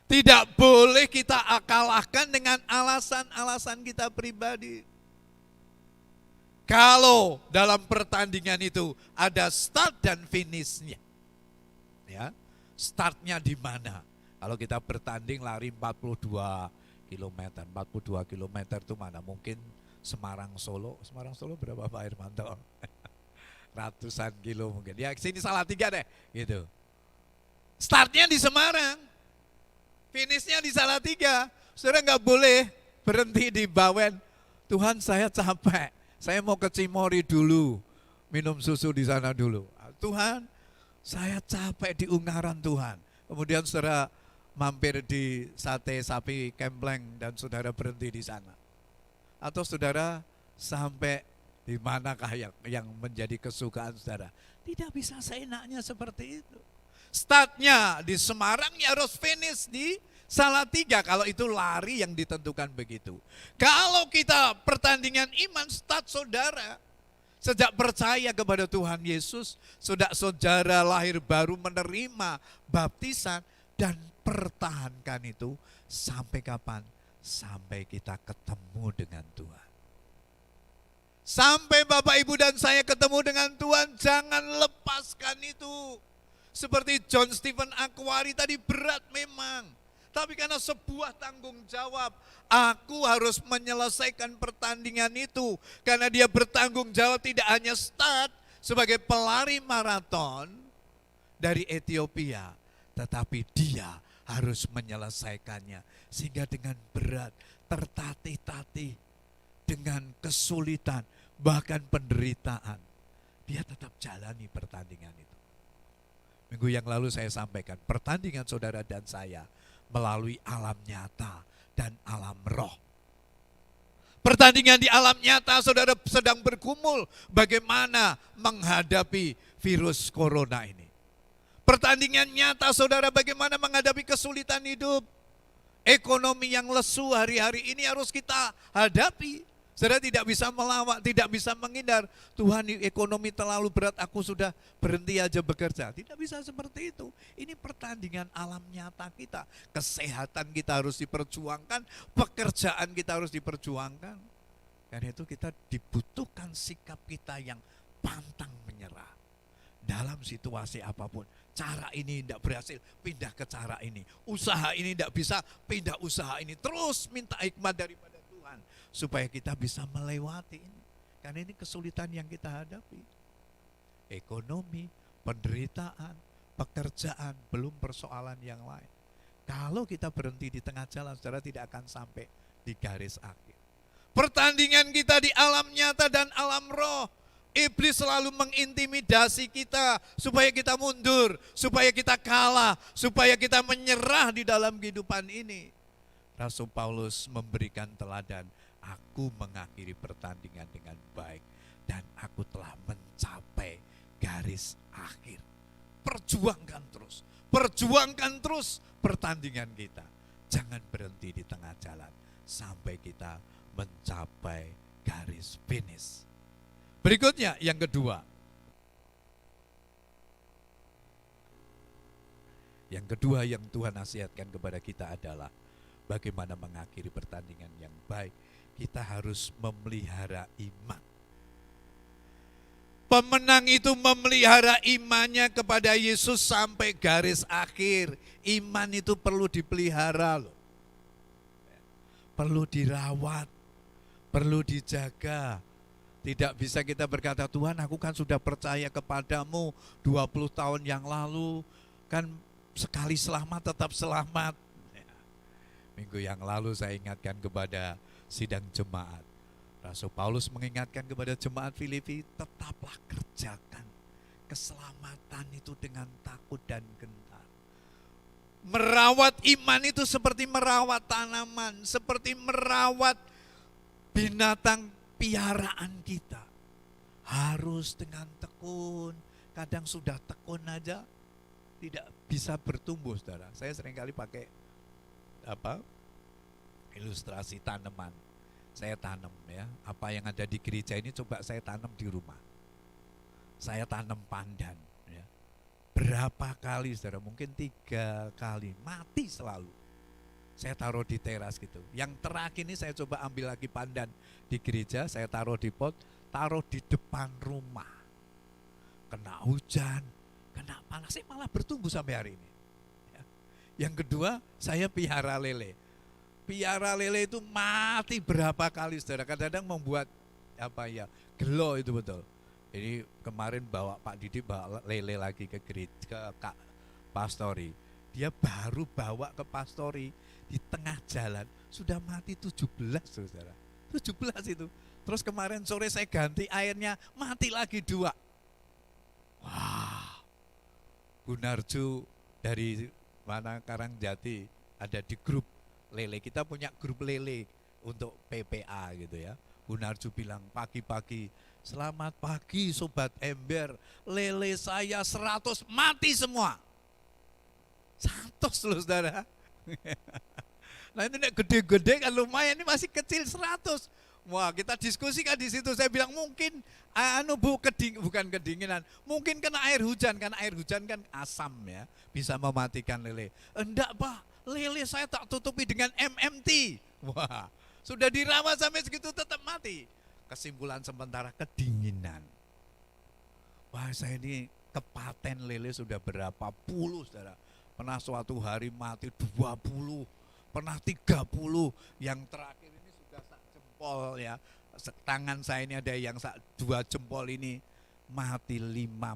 Tidak boleh kita kalahkan dengan alasan-alasan kita pribadi. Kalau dalam pertandingan itu ada start dan finishnya. Ya, startnya di mana? Kalau kita bertanding lari 42 km, 42 km itu mana? Mungkin Semarang Solo berapa Pak Hermanto? Ratusan kilo mungkin. Ya sini Salatiga deh, gitu. Startnya di Semarang, finishnya di Salatiga. Saudara nggak boleh berhenti di Bawen. Tuhan, saya capek, saya mau ke Cimory dulu, minum susu di sana dulu. Tuhan, saya capek di Ungaran Tuhan. Kemudian saudara mampir di sate sapi Kempleng dan saudara berhenti di sana. Atau saudara sampai di manakah yang menjadi kesukaan saudara? Tidak bisa seenaknya seperti itu. Startnya di Semarang ya harus finish di Salatiga. Kalau itu lari yang ditentukan begitu. Kalau kita pertandingan iman, start saudara sejak percaya kepada Tuhan Yesus, sudah saudara lahir baru menerima baptisan dan pertahankan itu sampai kapan? Sampai kita ketemu dengan Tuhan. Sampai Bapak, Ibu, dan saya ketemu dengan Tuhan, jangan lepaskan itu. Seperti John Stephen Akhwari tadi, berat memang. Tapi karena sebuah tanggung jawab, aku harus menyelesaikan pertandingan itu. Karena dia bertanggung jawab tidak hanya start sebagai pelari maraton dari Ethiopia, tetapi dia harus menyelesaikannya. Sehingga dengan berat, tertatih-tatih, dengan kesulitan, bahkan penderitaan, dia tetap jalani pertandingan itu. Minggu yang lalu saya sampaikan, pertandingan saudara dan saya melalui alam nyata dan alam roh. Pertandingan di alam nyata, saudara sedang bergumul bagaimana menghadapi virus corona ini. Pertandingan nyata, saudara, bagaimana menghadapi kesulitan hidup. Ekonomi yang lesu hari-hari ini harus kita hadapi. Saudara tidak bisa melawak, tidak bisa menghindar. Tuhan, ekonomi terlalu berat, aku sudah berhenti aja bekerja. Tidak bisa seperti itu. Ini pertandingan alam nyata kita. Kesehatan kita harus diperjuangkan, pekerjaan kita harus diperjuangkan. Karena itu kita dibutuhkan sikap kita yang pantang menyerah. Dalam situasi apapun, cara ini tidak berhasil, pindah ke cara ini. Usaha ini tidak bisa, pindah usaha ini. Terus minta hikmat daripada Tuhan, supaya kita bisa melewati ini. Karena ini kesulitan yang kita hadapi. Ekonomi, penderitaan, pekerjaan, belum persoalan yang lain. Kalau kita berhenti di tengah jalan, saudara tidak akan sampai di garis akhir. Pertandingan kita di alam nyata dan alam roh. Iblis selalu mengintimidasi kita supaya kita mundur, supaya kita kalah, supaya kita menyerah di dalam kehidupan ini. Rasul Paulus memberikan teladan, aku mengakhiri pertandingan dengan baik dan aku telah mencapai garis akhir. Perjuangkan terus pertandingan kita. Jangan berhenti di tengah jalan sampai kita mencapai garis finish. Berikutnya yang kedua. Yang kedua yang Tuhan nasihatkan kepada kita adalah bagaimana mengakhiri pertandingan yang baik. Kita harus memelihara iman. Pemenang itu memelihara imannya kepada Yesus sampai garis akhir. Iman itu perlu dipelihara loh. Perlu dirawat, perlu dijaga. Tidak bisa kita berkata, Tuhan aku kan sudah percaya kepadamu 20 tahun yang lalu, kan sekali selamat tetap selamat. Minggu yang lalu saya ingatkan kepada sidang jemaat. Rasul Paulus mengingatkan kepada jemaat Filipi, tetaplah keselamatan itu dengan takut dan gentar. Merawat iman itu seperti merawat tanaman, seperti merawat binatang piaraan kita. Harus dengan tekun. Kadang sudah tekun aja tidak bisa bertumbuh, saudara. Saya seringkali pakai ilustrasi tanaman. Saya tanam ya, apa yang ada di gereja ini coba saya tanam di rumah. Saya tanam pandan ya. Berapa kali, saudara? Mungkin 3 kali, mati selalu. Saya taruh di teras gitu. Yang terakhir ini saya coba ambil lagi pandan di gereja, saya taruh di pot, taruh di depan rumah. Kena hujan, kena panas, malah bertumbuh sampai hari ini. Ya. Yang kedua, saya piara lele. Piara lele itu mati berapa kali, saudara. Kadang-kadang membuat gelo itu betul. Jadi kemarin Pak Didi bawa lele lagi ke gereja, ke Kak Pastori. Dia baru bawa ke Pastori, di tengah jalan sudah mati 17, saudara. 17 itu. Terus kemarin sore saya ganti airnya, mati lagi 2. Wah, Gunarju dari Karangjati ada di grup lele. Kita punya grup lele untuk PPA gitu ya. Gunarju bilang pagi-pagi, selamat pagi Sobat Ember, lele saya 100 mati semua. 100 loh, saudara. Nah ini gede-gede kan lumayan, ini masih kecil 100. Wah, kita diskusikan di situ. Saya bilang mungkin bukan kedinginan, mungkin kena air hujan, karena air hujan kan asam ya, bisa mematikan lele. Enggak, Pak, lele saya tak tutupi dengan MMT. Wah, sudah dirawat sampai segitu tetap mati. Kesimpulan sementara kedinginan. Wah, saya ini kepaten lele sudah berapa puluh, saudara. Pernah suatu hari mati 20, pernah 30, yang terakhir ini sudah sak jempol ya. Tangan saya ini ada yang 2 jempol ini mati 15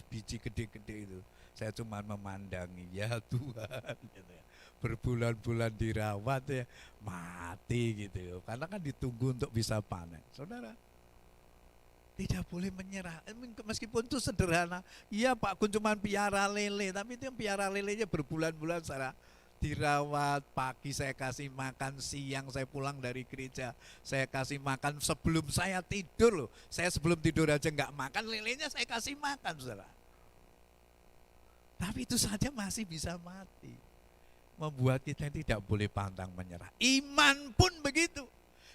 biji gede-gede itu. Saya cuma memandangi, ya Tuhan gitu ya. Berbulan-bulan dirawat ya, mati gitu ya. Karena kan ditunggu untuk bisa panen. Saudara, tidak boleh menyerah, meskipun itu sederhana. Iya Pak, aku cuma piara lele, tapi itu yang piara lelenya berbulan-bulan, saudara. Dirawat, pagi saya kasih makan, siang saya pulang dari gereja saya kasih makan, sebelum saya tidur loh. Saya sebelum tidur aja nggak makan, lelenya saya kasih makan, saudara. Tapi itu saja masih bisa mati. Membuat kita tidak boleh pantang menyerah. Iman pun begitu.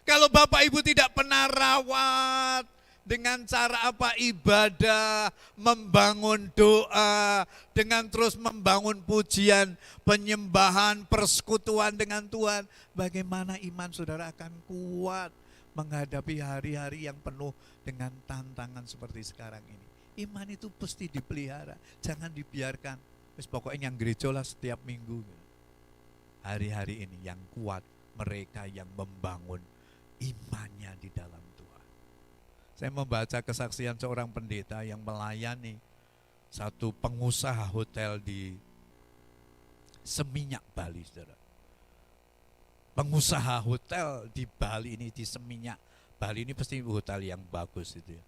Kalau Bapak Ibu tidak pernah rawat dengan cara ibadah, membangun doa, dengan terus membangun pujian, penyembahan, persekutuan dengan Tuhan, bagaimana iman saudara akan kuat menghadapi hari-hari yang penuh dengan tantangan seperti sekarang ini. Iman itu pasti dipelihara, jangan dibiarkan. Pokoknya yang gereja lah setiap minggu. Hari-hari ini yang kuat mereka yang membangun imannya di dalam Tuhan. Saya membaca kesaksian seorang pendeta yang melayani satu pengusaha hotel di Seminyak, Bali, saudara. Pengusaha hotel di Bali ini, di Seminyak, Bali ini pasti hotel yang bagus itu ya.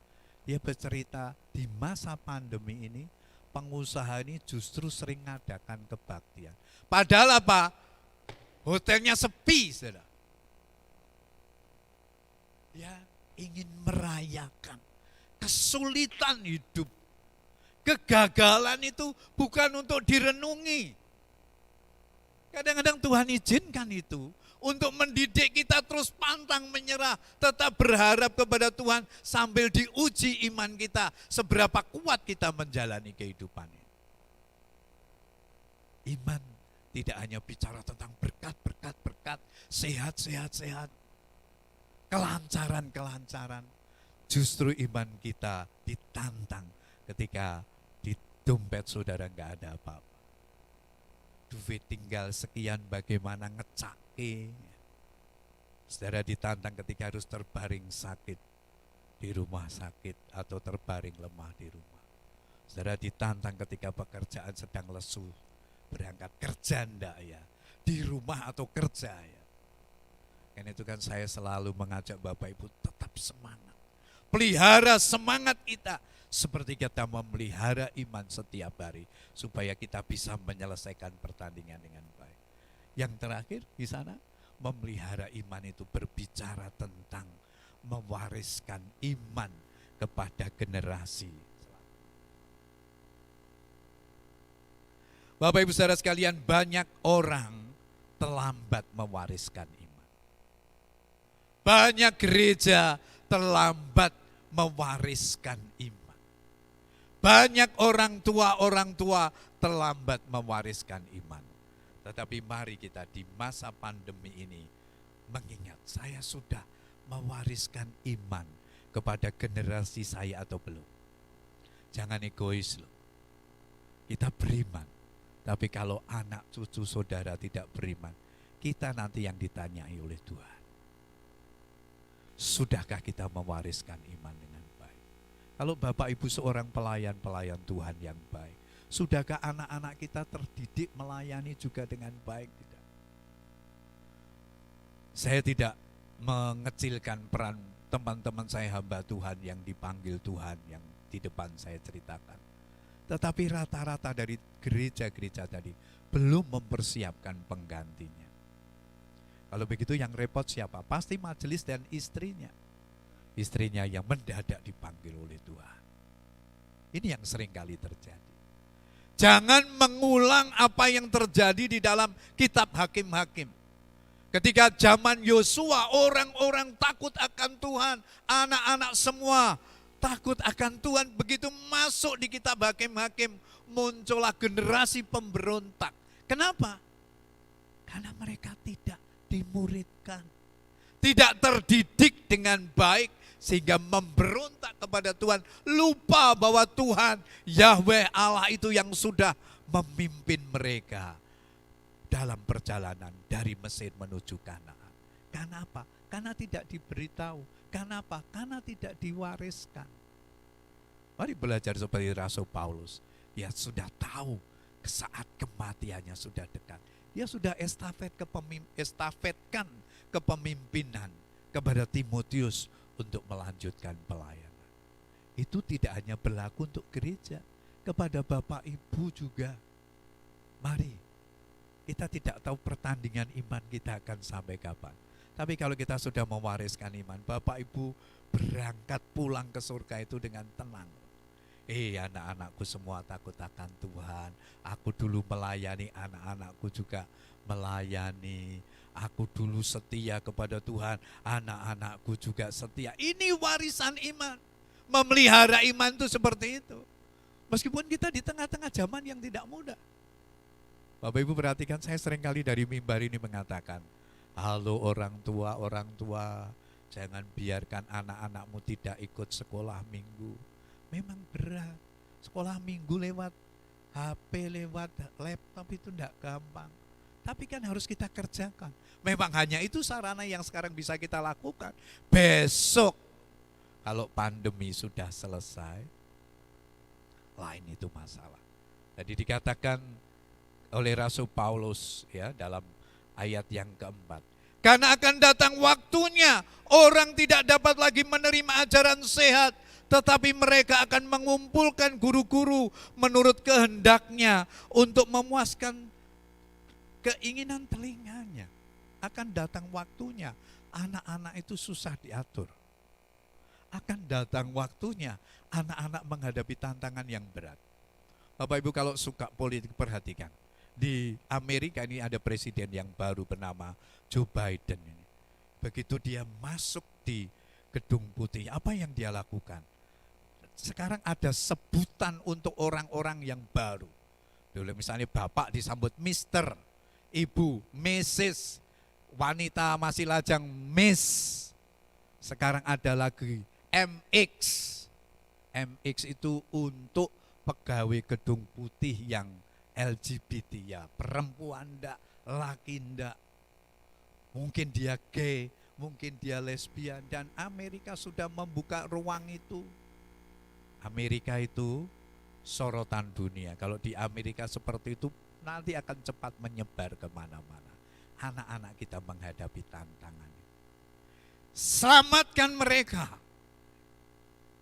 Dia bercerita di masa pandemi ini, pengusaha ini justru sering ngadakan kebaktian. Padahal hotelnya sepi, saudara. Ya, ingin merayakan kesulitan hidup. Kegagalan itu bukan untuk direnungi. Kadang-kadang Tuhan izinkan itu untuk mendidik kita terus pantang menyerah, tetap berharap kepada Tuhan sambil diuji iman kita, seberapa kuat kita menjalani kehidupan ini. Iman tidak hanya bicara tentang berkat, sehat, kelancaran. Justru iman kita ditantang ketika di dompet saudara nggak ada apa-apa. Duit tinggal sekian, bagaimana ngecake. Saudara ditantang ketika harus terbaring sakit di rumah sakit atau terbaring lemah di rumah. Saudara ditantang ketika pekerjaan sedang lesu, berangkat kerja enggak ya, di rumah atau kerja ya. Karena itu kan saya selalu mengajak Bapak Ibu tetap semangat. Pelihara semangat kita Seperti kita memelihara iman setiap hari supaya kita bisa menyelesaikan pertandingan dengan baik. Yang terakhir di sana, memelihara iman itu berbicara tentang mewariskan iman kepada generasi. Bapak Ibu Saudara sekalian, banyak orang terlambat mewariskan iman. Banyak gereja terlambat mewariskan iman. Banyak orang tua terlambat mewariskan iman. Tetapi mari kita di masa pandemi ini mengingat, saya sudah mewariskan iman kepada generasi saya atau belum. Jangan egois loh. Kita beriman. Tapi kalau anak cucu saudara tidak beriman, kita nanti yang ditanyai oleh Tuhan. Sudahkah kita mewariskan iman dengan baik? Kalau Bapak Ibu seorang pelayan-pelayan Tuhan yang baik, sudahkah anak-anak kita terdidik melayani juga dengan baik? Tidak. Saya tidak mengecilkan peran teman-teman saya hamba Tuhan yang dipanggil Tuhan yang di depan saya ceritakan. Tetapi rata-rata dari gereja-gereja tadi belum mempersiapkan penggantinya. Kalau begitu yang repot siapa? Pasti majelis dan istrinya. Istrinya yang mendadak dipanggil oleh Tuhan. Ini yang sering kali terjadi. Jangan mengulang apa yang terjadi di dalam kitab Hakim-Hakim. Ketika zaman Yosua, orang-orang takut akan Tuhan, anak-anak semua takut akan Tuhan. Begitu masuk di kitab Hakim-Hakim, muncullah generasi pemberontak. Kenapa? Karena mereka tidak dimuridkan, tidak terdidik dengan baik, sehingga memberontak kepada Tuhan. Lupa bahwa Tuhan, Yahweh Allah itu yang sudah memimpin mereka dalam perjalanan dari Mesir menuju Kanaan. Karena apa? Karena tidak diberitahu. Kenapa? Karena tidak diwariskan. Mari belajar seperti Rasul Paulus. Dia sudah tahu saat kematiannya sudah dekat. Dia sudah estafetkan kepemimpinan kepada Timotius untuk melanjutkan pelayanan. Itu tidak hanya berlaku untuk gereja, kepada Bapak Ibu juga. Mari, kita tidak tahu pertandingan iman kita akan sampai kapan. Tapi kalau kita sudah mewariskan iman, Bapak Ibu berangkat pulang ke surga itu dengan tenang. Anak-anakku semua takut akan Tuhan. Aku dulu melayani, anak-anakku juga melayani. Aku dulu setia kepada Tuhan, anak-anakku juga setia. Ini warisan iman. Memelihara iman itu seperti itu. Meskipun kita di tengah-tengah zaman yang tidak mudah. Bapak Ibu perhatikan, saya seringkali dari mimbar ini mengatakan, halo orang tua, jangan biarkan anak-anakmu tidak ikut sekolah minggu. Memang berat, sekolah minggu lewat HP, lewat laptop itu tidak gampang. Tapi kan harus kita kerjakan. Memang hanya itu sarana yang sekarang bisa kita lakukan. Besok, kalau pandemi sudah selesai, lain itu masalah. Jadi dikatakan oleh Rasul Paulus ya dalam ayat yang keempat. Karena akan datang waktunya orang tidak dapat lagi menerima ajaran sehat, tetapi mereka akan mengumpulkan guru-guru menurut kehendaknya untuk memuaskan keinginan telinganya. Akan datang waktunya anak-anak itu susah diatur. Akan datang waktunya anak-anak menghadapi tantangan yang berat. Bapak Ibu kalau suka politik perhatikan. Di Amerika ini ada presiden yang baru bernama Joe Biden ini. Begitu dia masuk di Gedung Putih, apa yang dia lakukan? Sekarang ada sebutan untuk orang-orang yang baru. Dulu misalnya bapak disambut Mister, ibu Mrs, wanita masih lajang Miss. Sekarang ada lagi MX. MX itu untuk pegawai Gedung Putih yang LGBT ya, perempuan ndak, laki ndak. Mungkin dia gay, mungkin dia lesbian, dan Amerika sudah membuka ruang itu. Amerika itu sorotan dunia. Kalau di Amerika seperti itu nanti akan cepat menyebar kemana-mana. Anak-anak kita menghadapi tantangan. Selamatkan mereka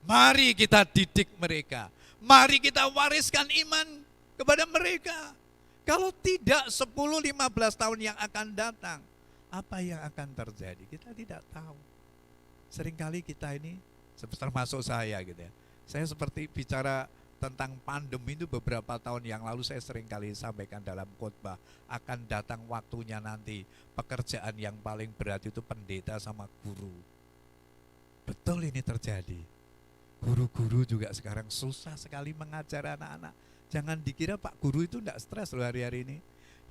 Mari kita didik mereka. Mari kita wariskan iman kepada mereka. Kalau tidak 10-15 tahun yang akan datang, apa yang akan terjadi? Kita tidak tahu. Seringkali kita ini, termasuk saya gitu ya. Saya seperti bicara tentang pandemi itu beberapa tahun yang lalu saya seringkali sampaikan dalam khotbah. Akan datang waktunya nanti pekerjaan yang paling berat itu pendeta sama guru. Betul ini terjadi. Guru-guru juga sekarang susah sekali mengajar anak-anak. Jangan dikira Pak Guru itu enggak stres loh hari-hari ini.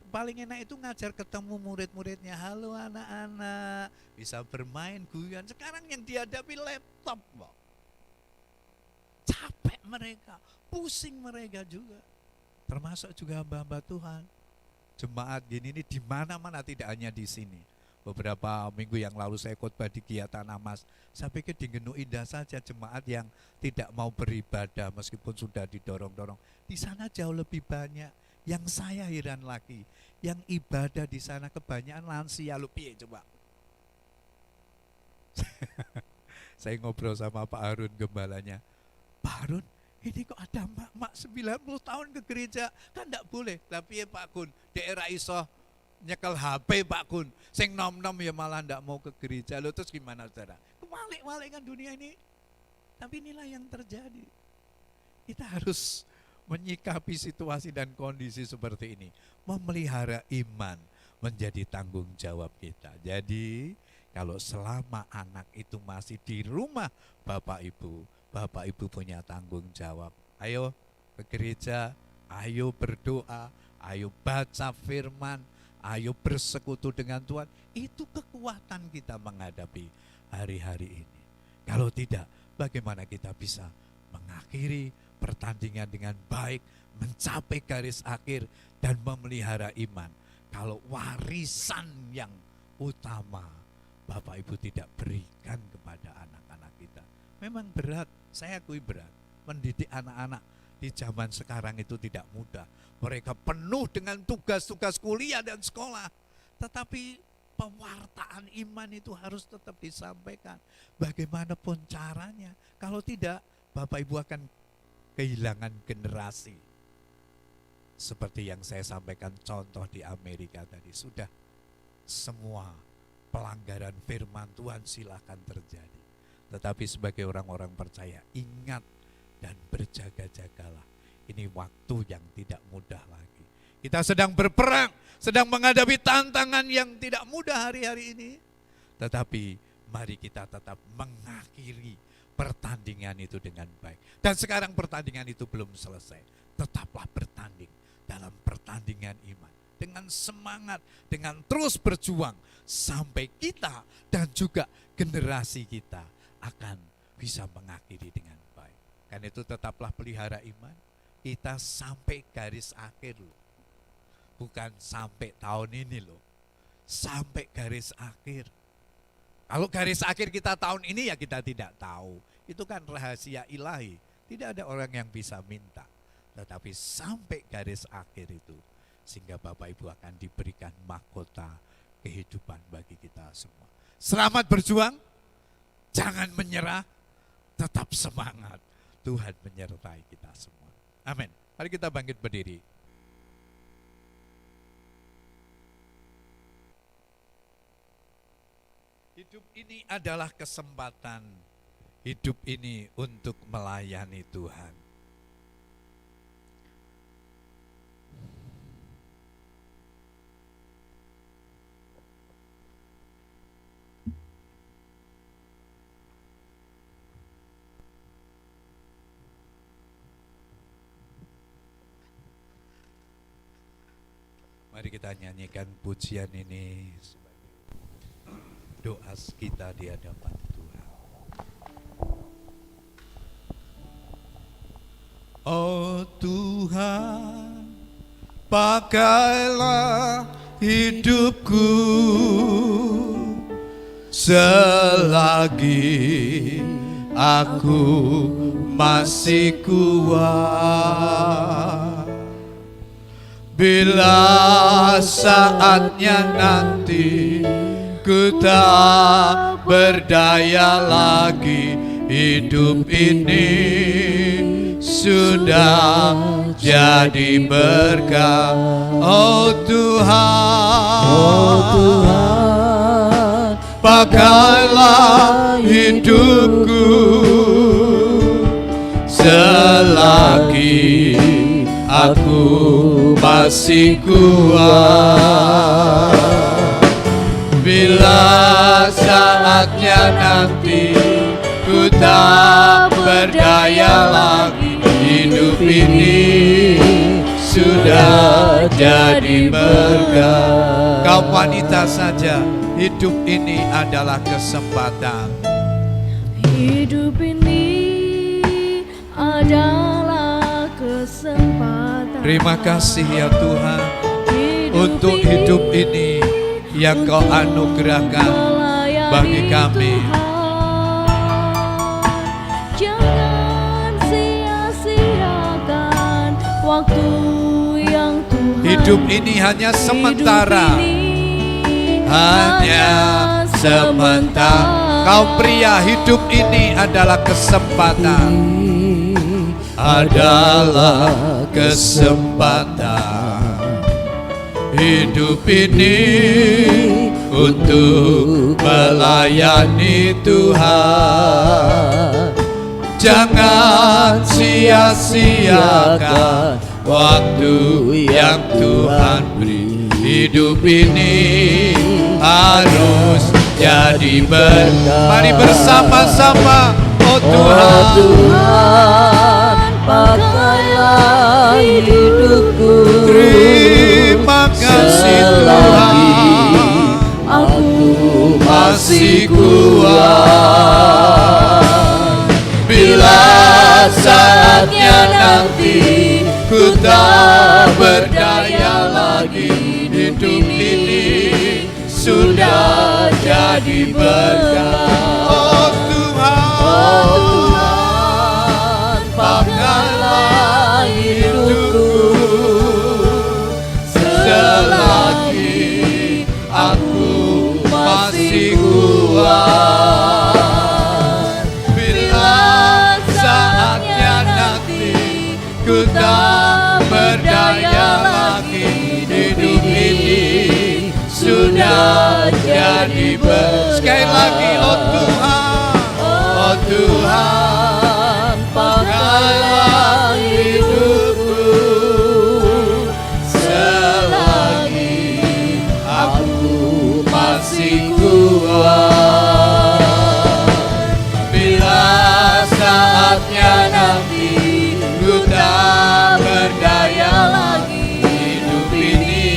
Paling enak itu ngajar ketemu murid-muridnya. Halo anak-anak, bisa bermain guyon. Sekarang yang dihadapi laptop, Pak. Capek mereka, pusing mereka juga. Termasuk juga hamba-hamba Tuhan. Jemaat gini ini di mana-mana, tidak hanya di sini. Beberapa minggu yang lalu saya khotbah di Giatan Amas. Saya pikir di Genuk Indah saja jemaat yang tidak mau beribadah meskipun sudah didorong-dorong. Di sana jauh lebih banyak. Yang saya heran lagi, yang ibadah di sana kebanyakan lansia. Lu piye coba? Saya ngobrol sama Pak Harun gembalanya. Pak Harun, ini kok ada mak-mak 90 tahun ke gereja, kan enggak boleh. Tapi ya Pak Kun, daerah iso nyekel HP Pak Kun, sing nom-nom ya malah enggak mau ke gereja. Lo terus gimana saudara? Kebalik-balik kan dunia ini. Tapi inilah yang terjadi. Kita harus menyikapi situasi dan kondisi seperti ini. Memelihara iman menjadi tanggung jawab kita. Jadi kalau selama anak itu masih di rumah Bapak Ibu punya tanggung jawab. Ayo ke gereja, ayo berdoa, ayo baca firman, ayo bersekutu dengan Tuhan. Itu kekuatan kita menghadapi hari-hari ini. Kalau tidak, bagaimana kita bisa mengakhiri pertandingan dengan baik, mencapai garis akhir, dan memelihara iman. Kalau warisan yang utama Bapak Ibu tidak berikan kepada anak-anak kita. Memang berat, saya akui berat. Mendidik anak-anak di zaman sekarang itu tidak mudah. Mereka penuh dengan tugas-tugas kuliah dan sekolah. Tetapi pewartaan iman itu harus tetap disampaikan. Bagaimanapun caranya. Kalau tidak, Bapak Ibu akan kehilangan generasi. Seperti yang saya sampaikan contoh di Amerika tadi. Sudah semua pelanggaran firman Tuhan silakan terjadi. Tetapi sebagai orang-orang percaya, ingat dan berjaga-jagalah. Ini waktu yang tidak mudah lagi. Kita sedang berperang, sedang menghadapi tantangan yang tidak mudah hari-hari ini. Tetapi mari kita tetap mengakhiri pertandingan itu dengan baik. Dan sekarang pertandingan itu belum selesai. Tetaplah bertanding dalam pertandingan iman. Dengan semangat, dengan terus berjuang. Sampai kita dan juga generasi kita akan bisa mengakhiri dengan baik. Karena itu tetaplah pelihara iman. Kita sampai garis akhir loh. Bukan sampai tahun ini loh. Sampai garis akhir. Kalau garis akhir kita tahun ini ya kita tidak tahu. Itu kan rahasia ilahi. Tidak ada orang yang bisa minta. Tetapi sampai garis akhir itu. Sehingga Bapak Ibu akan diberikan mahkota kehidupan bagi kita semua. Selamat berjuang. Jangan menyerah. Tetap semangat. Tuhan menyertai kita semua. Amin. Mari kita bangkit berdiri. Hidup ini adalah kesempatan. Hidup ini untuk melayani Tuhan. Mari kita nyanyikan pujian ini sebagai doa kita di hadapan Tuhan. Oh Tuhan, pakailah hidupku selagi aku masih kuat. Bila saatnya nanti ku tak berdaya lagi, hidup ini sudah jadi berkah. Oh Tuhan, pakailah hidupku selagi aku masih kuat. Bila saatnya nanti ku tak berdaya lagi, hidup ini sudah jadi berkah. Kaum wanita saja, hidup ini adalah kesempatan. Hidup ini adalah kesempatan. Terima kasih ya Tuhan untuk hidup ini yang Kau anugerahkan bagi kami. Jangan sia-siakan waktu yang Tuhan. Hidup ini hanya sementara. Hanya sementara. Kaum pria, hidup ini adalah kesempatan. Adalah kesempatan. Hidup ini untuk melayani Tuhan. Jangan sia-siakan waktu yang Tuhan beri. Hidup ini harus jadi berkah. Mari bersama-sama. Oh Tuhan, pakailah hidupku. Terima kasih Tuhan, aku masih kuat. Bila saatnya nanti ku tak berdaya lagi, hidup ini sudah jadi berkah. Oh Tuhan, pakailah hidupku selagi aku masih kuat. Bila saatnya nanti ku tak berdaya lagi, hidup ini sudah jadi berkah. Sekali lagi, oh Tuhan, pakailah hidupku selagi aku masih kuat. Bila saatnya nanti ku tak berdaya lagi, hidup ini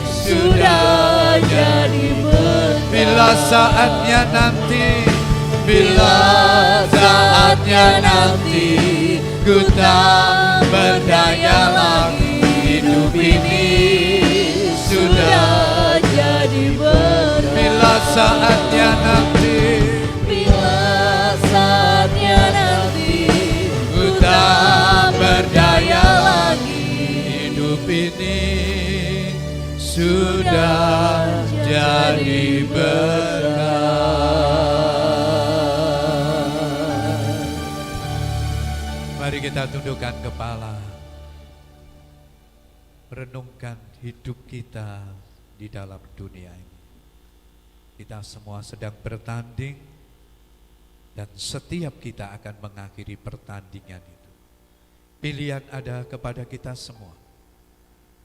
sudah jadi berkah. Bila saatnya nanti ku tak berdaya lagi, hidup ini sudah jadi berkah. Bila saatnya nanti ku tak berdaya lagi, hidup ini sudah jadi berkah. Mari kita tundukkan kepala, renungkan hidup kita di dalam dunia ini. Kita semua sedang bertanding dan setiap kita akan mengakhiri pertandingan itu. Pilihan ada kepada kita semua.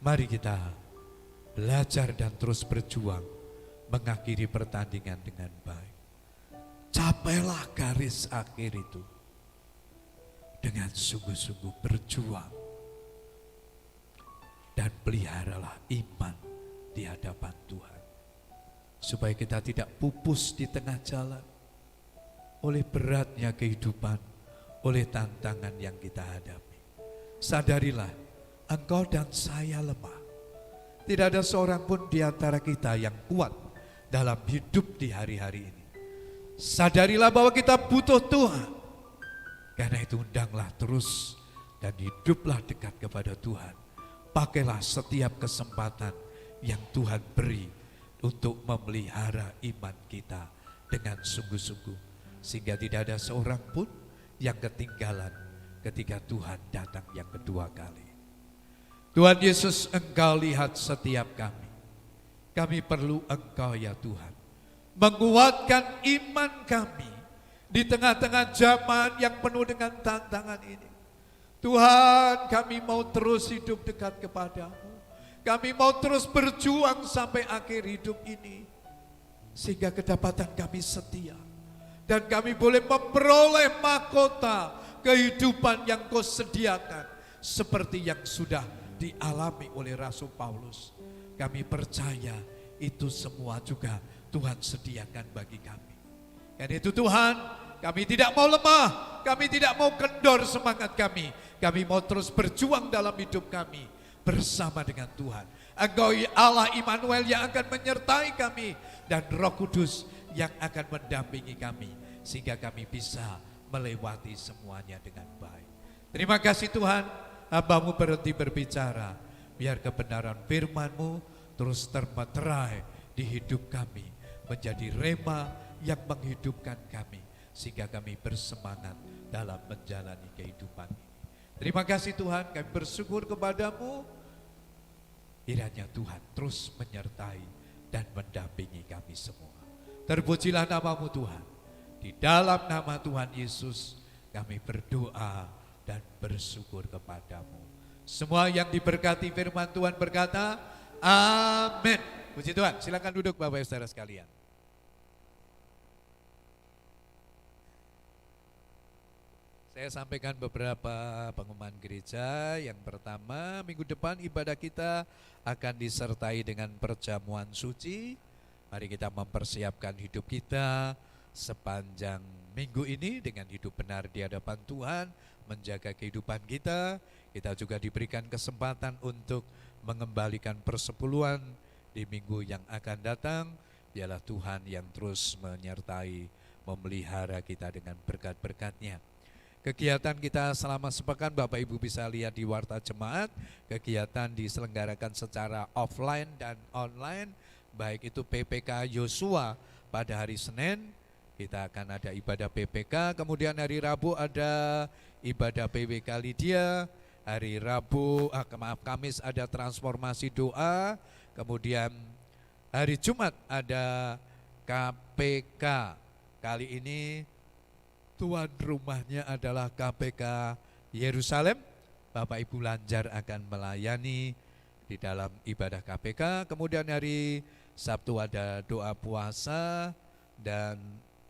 Mari kita belajar dan terus berjuang mengakhiri pertandingan dengan baik. Capailah garis akhir itu dengan sungguh-sungguh berjuang dan peliharalah iman di hadapan Tuhan, supaya kita tidak pupus di tengah jalan oleh beratnya kehidupan, oleh tantangan yang kita hadapi. Sadarilah, engkau dan saya lemah. Tidak ada seorang pun di antara kita yang kuat dalam hidup di hari-hari ini. Sadarilah bahwa kita butuh Tuhan. Karena itu undanglah terus dan hiduplah dekat kepada Tuhan. Pakailah setiap kesempatan yang Tuhan beri untuk memelihara iman kita dengan sungguh-sungguh. sehingga tidak ada seorang pun yang ketinggalan ketika Tuhan datang yang kedua kali. Tuhan Yesus, Engkau lihat setiap kami. Kami perlu Engkau ya Tuhan, menguatkan iman kami di tengah-tengah zaman yang penuh dengan tantangan ini. Tuhan, kami mau terus hidup dekat kepadamu. Kami mau terus berjuang sampai akhir hidup ini, sehingga kedapatan kami setia. Dan kami boleh memperoleh mahkota kehidupan yang Kau sediakan, seperti yang sudah dialami oleh Rasul Paulus. Kami percaya itu semua juga Tuhan sediakan bagi kami. Dan itu Tuhan, kami tidak mau lemah, kami tidak mau kendor semangat kami. Kami mau terus berjuang dalam hidup kami bersama dengan Tuhan. Engkau Allah Immanuel yang akan menyertai kami, dan Roh Kudus yang akan mendampingi kami, sehingga kami bisa melewati semuanya dengan baik. Terima kasih Tuhan, hamba-Mu berhenti berbicara, biar kebenaran firman-Mu terus termeterai di hidup kami, menjadi rema yang menghidupkan kami, sehingga kami bersemangat dalam menjalani kehidupan ini. Terima kasih Tuhan, kami bersyukur kepada-Mu. Kiranya Tuhan terus menyertai dan mendampingi kami semua. Terpujilah nama-Mu Tuhan. Di dalam nama Tuhan Yesus kami berdoa dan bersyukur kepada-Mu. Semua yang diberkati firman Tuhan berkata, amin. Puji Tuhan, silakan duduk Bapak Ibu Saudara sekalian. Saya sampaikan beberapa pengumuman gereja. Yang pertama, minggu depan ibadah kita akan disertai dengan perjamuan suci. Mari kita mempersiapkan hidup kita sepanjang minggu ini dengan hidup benar di hadapan Tuhan, menjaga kehidupan kita. Kita juga diberikan kesempatan untuk mengembalikan persepuluhan di minggu yang akan datang. Biarlah Tuhan yang terus menyertai, memelihara kita dengan berkat-berkat-Nya. Kegiatan kita selama sepekan Bapak Ibu bisa lihat di Warta Jemaat. Kegiatan diselenggarakan secara offline dan online, baik itu PPK Yosua pada hari Senin, kita akan ada ibadah PPK, kemudian hari Rabu ada ibadah PWK Lydia, hari Kamis ada transformasi doa, kemudian hari Jumat ada KPK. Kali ini tuan rumahnya adalah KPK Yerusalem. Bapak Ibu Lanjar akan melayani di dalam ibadah KPK. Kemudian hari Sabtu ada doa puasa dan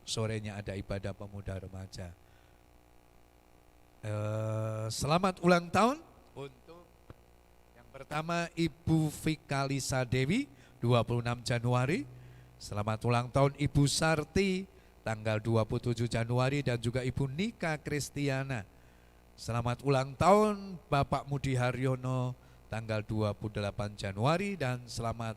sorenya ada ibadah pemuda remaja. Selamat ulang tahun untuk yang pertama Ibu Vikalisa Dewi 26 Januari. Selamat ulang tahun Ibu Sarti tanggal 27 Januari dan juga Ibu Nika Kristiana. Selamat ulang tahun Bapak Mudi Haryono tanggal 28 Januari dan selamat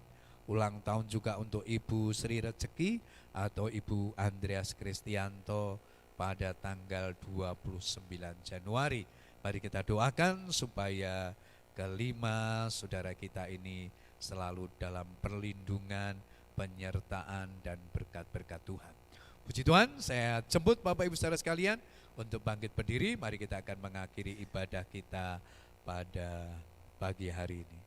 ulang tahun juga untuk Ibu Sri Rezeki atau Ibu Andreas Kristianto pada tanggal 29 Januari. Mari kita doakan supaya kelima saudara kita ini selalu dalam perlindungan, penyertaan dan berkat-berkat Tuhan. Puji Tuhan, saya jemput Bapak Ibu saudara sekalian untuk bangkit berdiri. Mari kita akan mengakhiri ibadah kita pada pagi hari ini.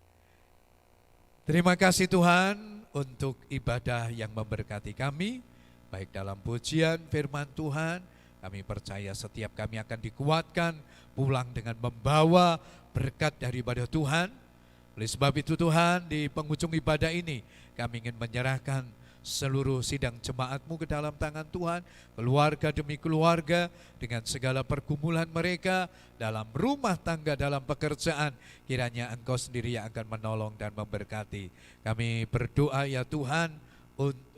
Terima kasih Tuhan untuk ibadah yang memberkati kami, baik dalam pujian firman Tuhan. Kami percaya setiap kami akan dikuatkan pulang dengan membawa berkat daripada Tuhan. Oleh sebab itu Tuhan, di penghujung ibadah ini kami ingin menyerahkan seluruh sidang jemaat-Mu ke dalam tangan Tuhan, keluarga demi keluarga, dengan segala pergumulan mereka dalam rumah tangga, dalam pekerjaan. Kiranya Engkau sendiri yang akan menolong dan memberkati. Kami berdoa ya Tuhan untuk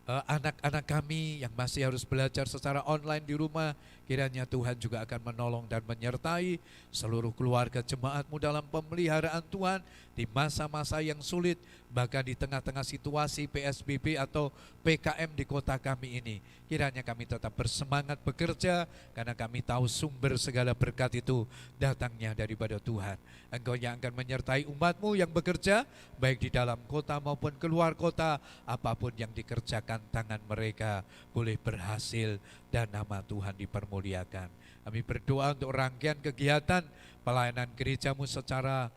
anak-anak kami yang masih harus belajar secara online di rumah. Kiranya Tuhan juga akan menolong dan menyertai seluruh keluarga jemaat-Mu dalam pemeliharaan Tuhan di masa-masa yang sulit, bahkan di tengah-tengah situasi PSBB atau PKM di kota kami ini. Kiranya kami tetap bersemangat bekerja, karena kami tahu sumber segala berkat itu datangnya daripada Tuhan. Engkau yang akan menyertai umat-Mu yang bekerja, baik di dalam kota maupun keluar kota, apapun yang dikerjakan gerakan tangan mereka boleh berhasil dan nama Tuhan dipermuliakan. Kami berdoa untuk rangkaian kegiatan pelayanan gerejamu secara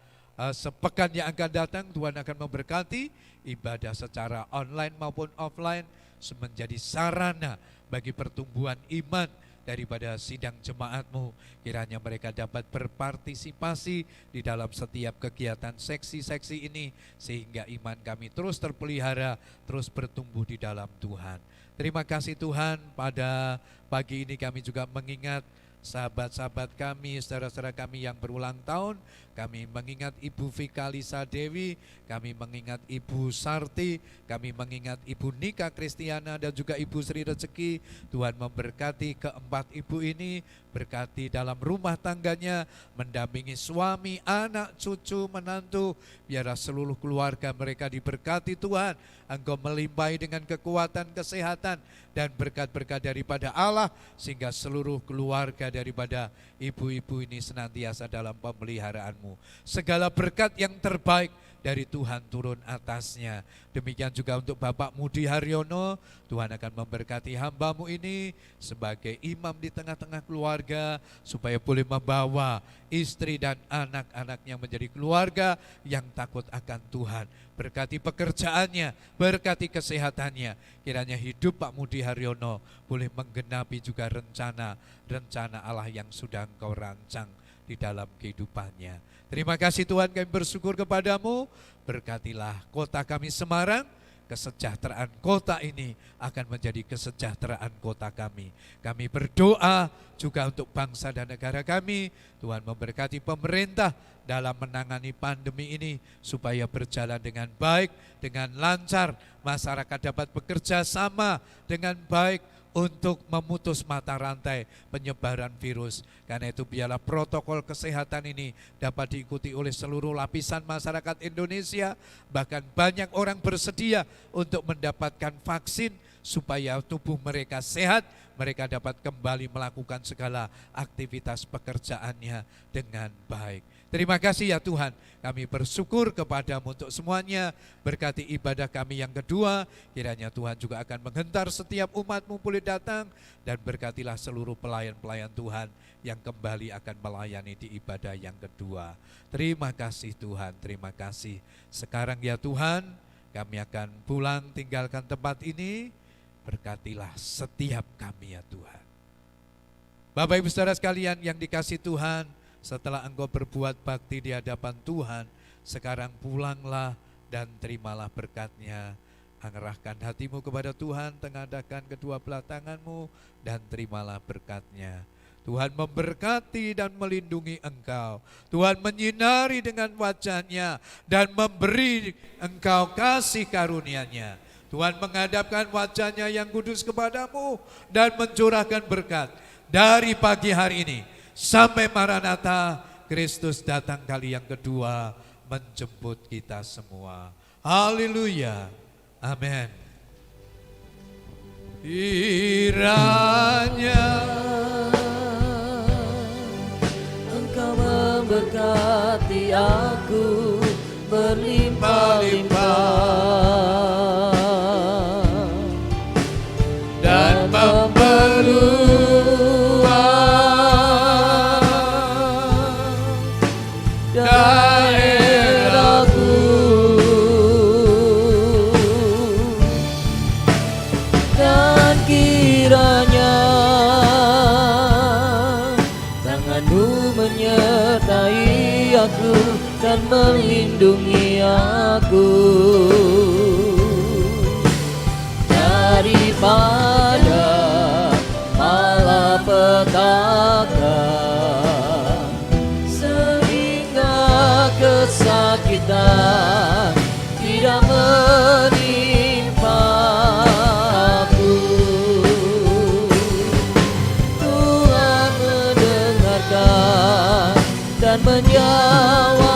sepekan yang akan datang. Tuhan akan memberkati ibadah secara online maupun offline menjadi sarana bagi pertumbuhan iman daripada sidang jemaatmu. Kiranya mereka dapat berpartisipasi di dalam setiap kegiatan seksi-seksi ini, sehingga iman kami terus terpelihara, terus bertumbuh di dalam Tuhan. Terima kasih Tuhan, pada pagi ini kami juga mengingat sahabat-sahabat kami, saudara-saudara kami yang berulang tahun. Kami mengingat Ibu Vikalisa Dewi, kami mengingat Ibu Sarti, kami mengingat Ibu Nika Kristiana dan juga Ibu Sri Rezeki. Tuhan memberkati keempat ibu ini, berkati dalam rumah tangganya, mendampingi suami, anak, cucu, menantu. Biarlah seluruh keluarga mereka diberkati Tuhan. Engkau melimpahi dengan kekuatan, kesehatan, dan berkat-berkat daripada Allah, sehingga seluruh keluarga daripada ibu-ibu ini senantiasa dalam pemeliharaanmu. Segala berkat yang terbaik dari Tuhan turun atasnya. Demikian juga untuk Bapak Mudi Haryono, Tuhan akan memberkati hamba-Mu ini sebagai imam di tengah-tengah keluarga, supaya boleh membawa istri dan anak-anaknya menjadi keluarga yang takut akan Tuhan. Berkati pekerjaannya, berkati kesehatannya. Kiranya hidup Pak Mudi Haryono boleh menggenapi juga rencana Allah yang sudah Engkau rancang di dalam kehidupannya. Terima kasih Tuhan, kami bersyukur kepadamu. Berkatilah kota kami Semarang, kesejahteraan kota ini akan menjadi kesejahteraan kota kami. Kami berdoa juga untuk bangsa dan negara kami. Tuhan memberkati pemerintah dalam menangani pandemi ini supaya berjalan dengan baik, dengan lancar. Masyarakat dapat bekerja sama dengan baik untuk memutus mata rantai penyebaran virus. Karena itu biarlah protokol kesehatan ini dapat diikuti oleh seluruh lapisan masyarakat Indonesia. Bahkan banyak orang bersedia untuk mendapatkan vaksin supaya tubuh mereka sehat, mereka dapat kembali melakukan segala aktivitas pekerjaannya dengan baik. Terima kasih ya Tuhan, kami bersyukur kepadamu untuk semuanya. Berkati ibadah kami yang kedua, kiranya Tuhan juga akan menghentar setiap umat-Mu boleh datang, dan berkatilah seluruh pelayan-pelayan Tuhan yang kembali akan melayani di ibadah yang kedua. Terima kasih Tuhan, terima kasih. Sekarang ya Tuhan, kami akan pulang tinggalkan tempat ini. Berkatilah setiap kami ya Tuhan. Bapak Ibu Saudara sekalian yang dikasihi Tuhan, setelah engkau berbuat bakti di hadapan Tuhan, sekarang pulanglah dan terimalah berkat-Nya. Arahkan hatimu kepada Tuhan, tengadahkan kedua belah tanganmu dan terimalah berkat-Nya. Tuhan memberkati dan melindungi engkau. Tuhan menyinari dengan wajah-Nya dan memberi engkau kasih karunia-Nya. Tuhan menghadapkan wajah-Nya yang kudus kepadamu dan mencurahkan berkat dari pagi hari ini sampai Maranatha, Kristus datang kali yang kedua menjemput kita semua. Haleluya. Amin. Kiranya Engkau memberkati aku berlimpah-limpah dan daerahku, dan kiranya tangan-Mu menyertai aku dan melindungi aku daripada malapetaka, kesakitan tidak menimpa aku. Tuhan mendengarkan dan menjawab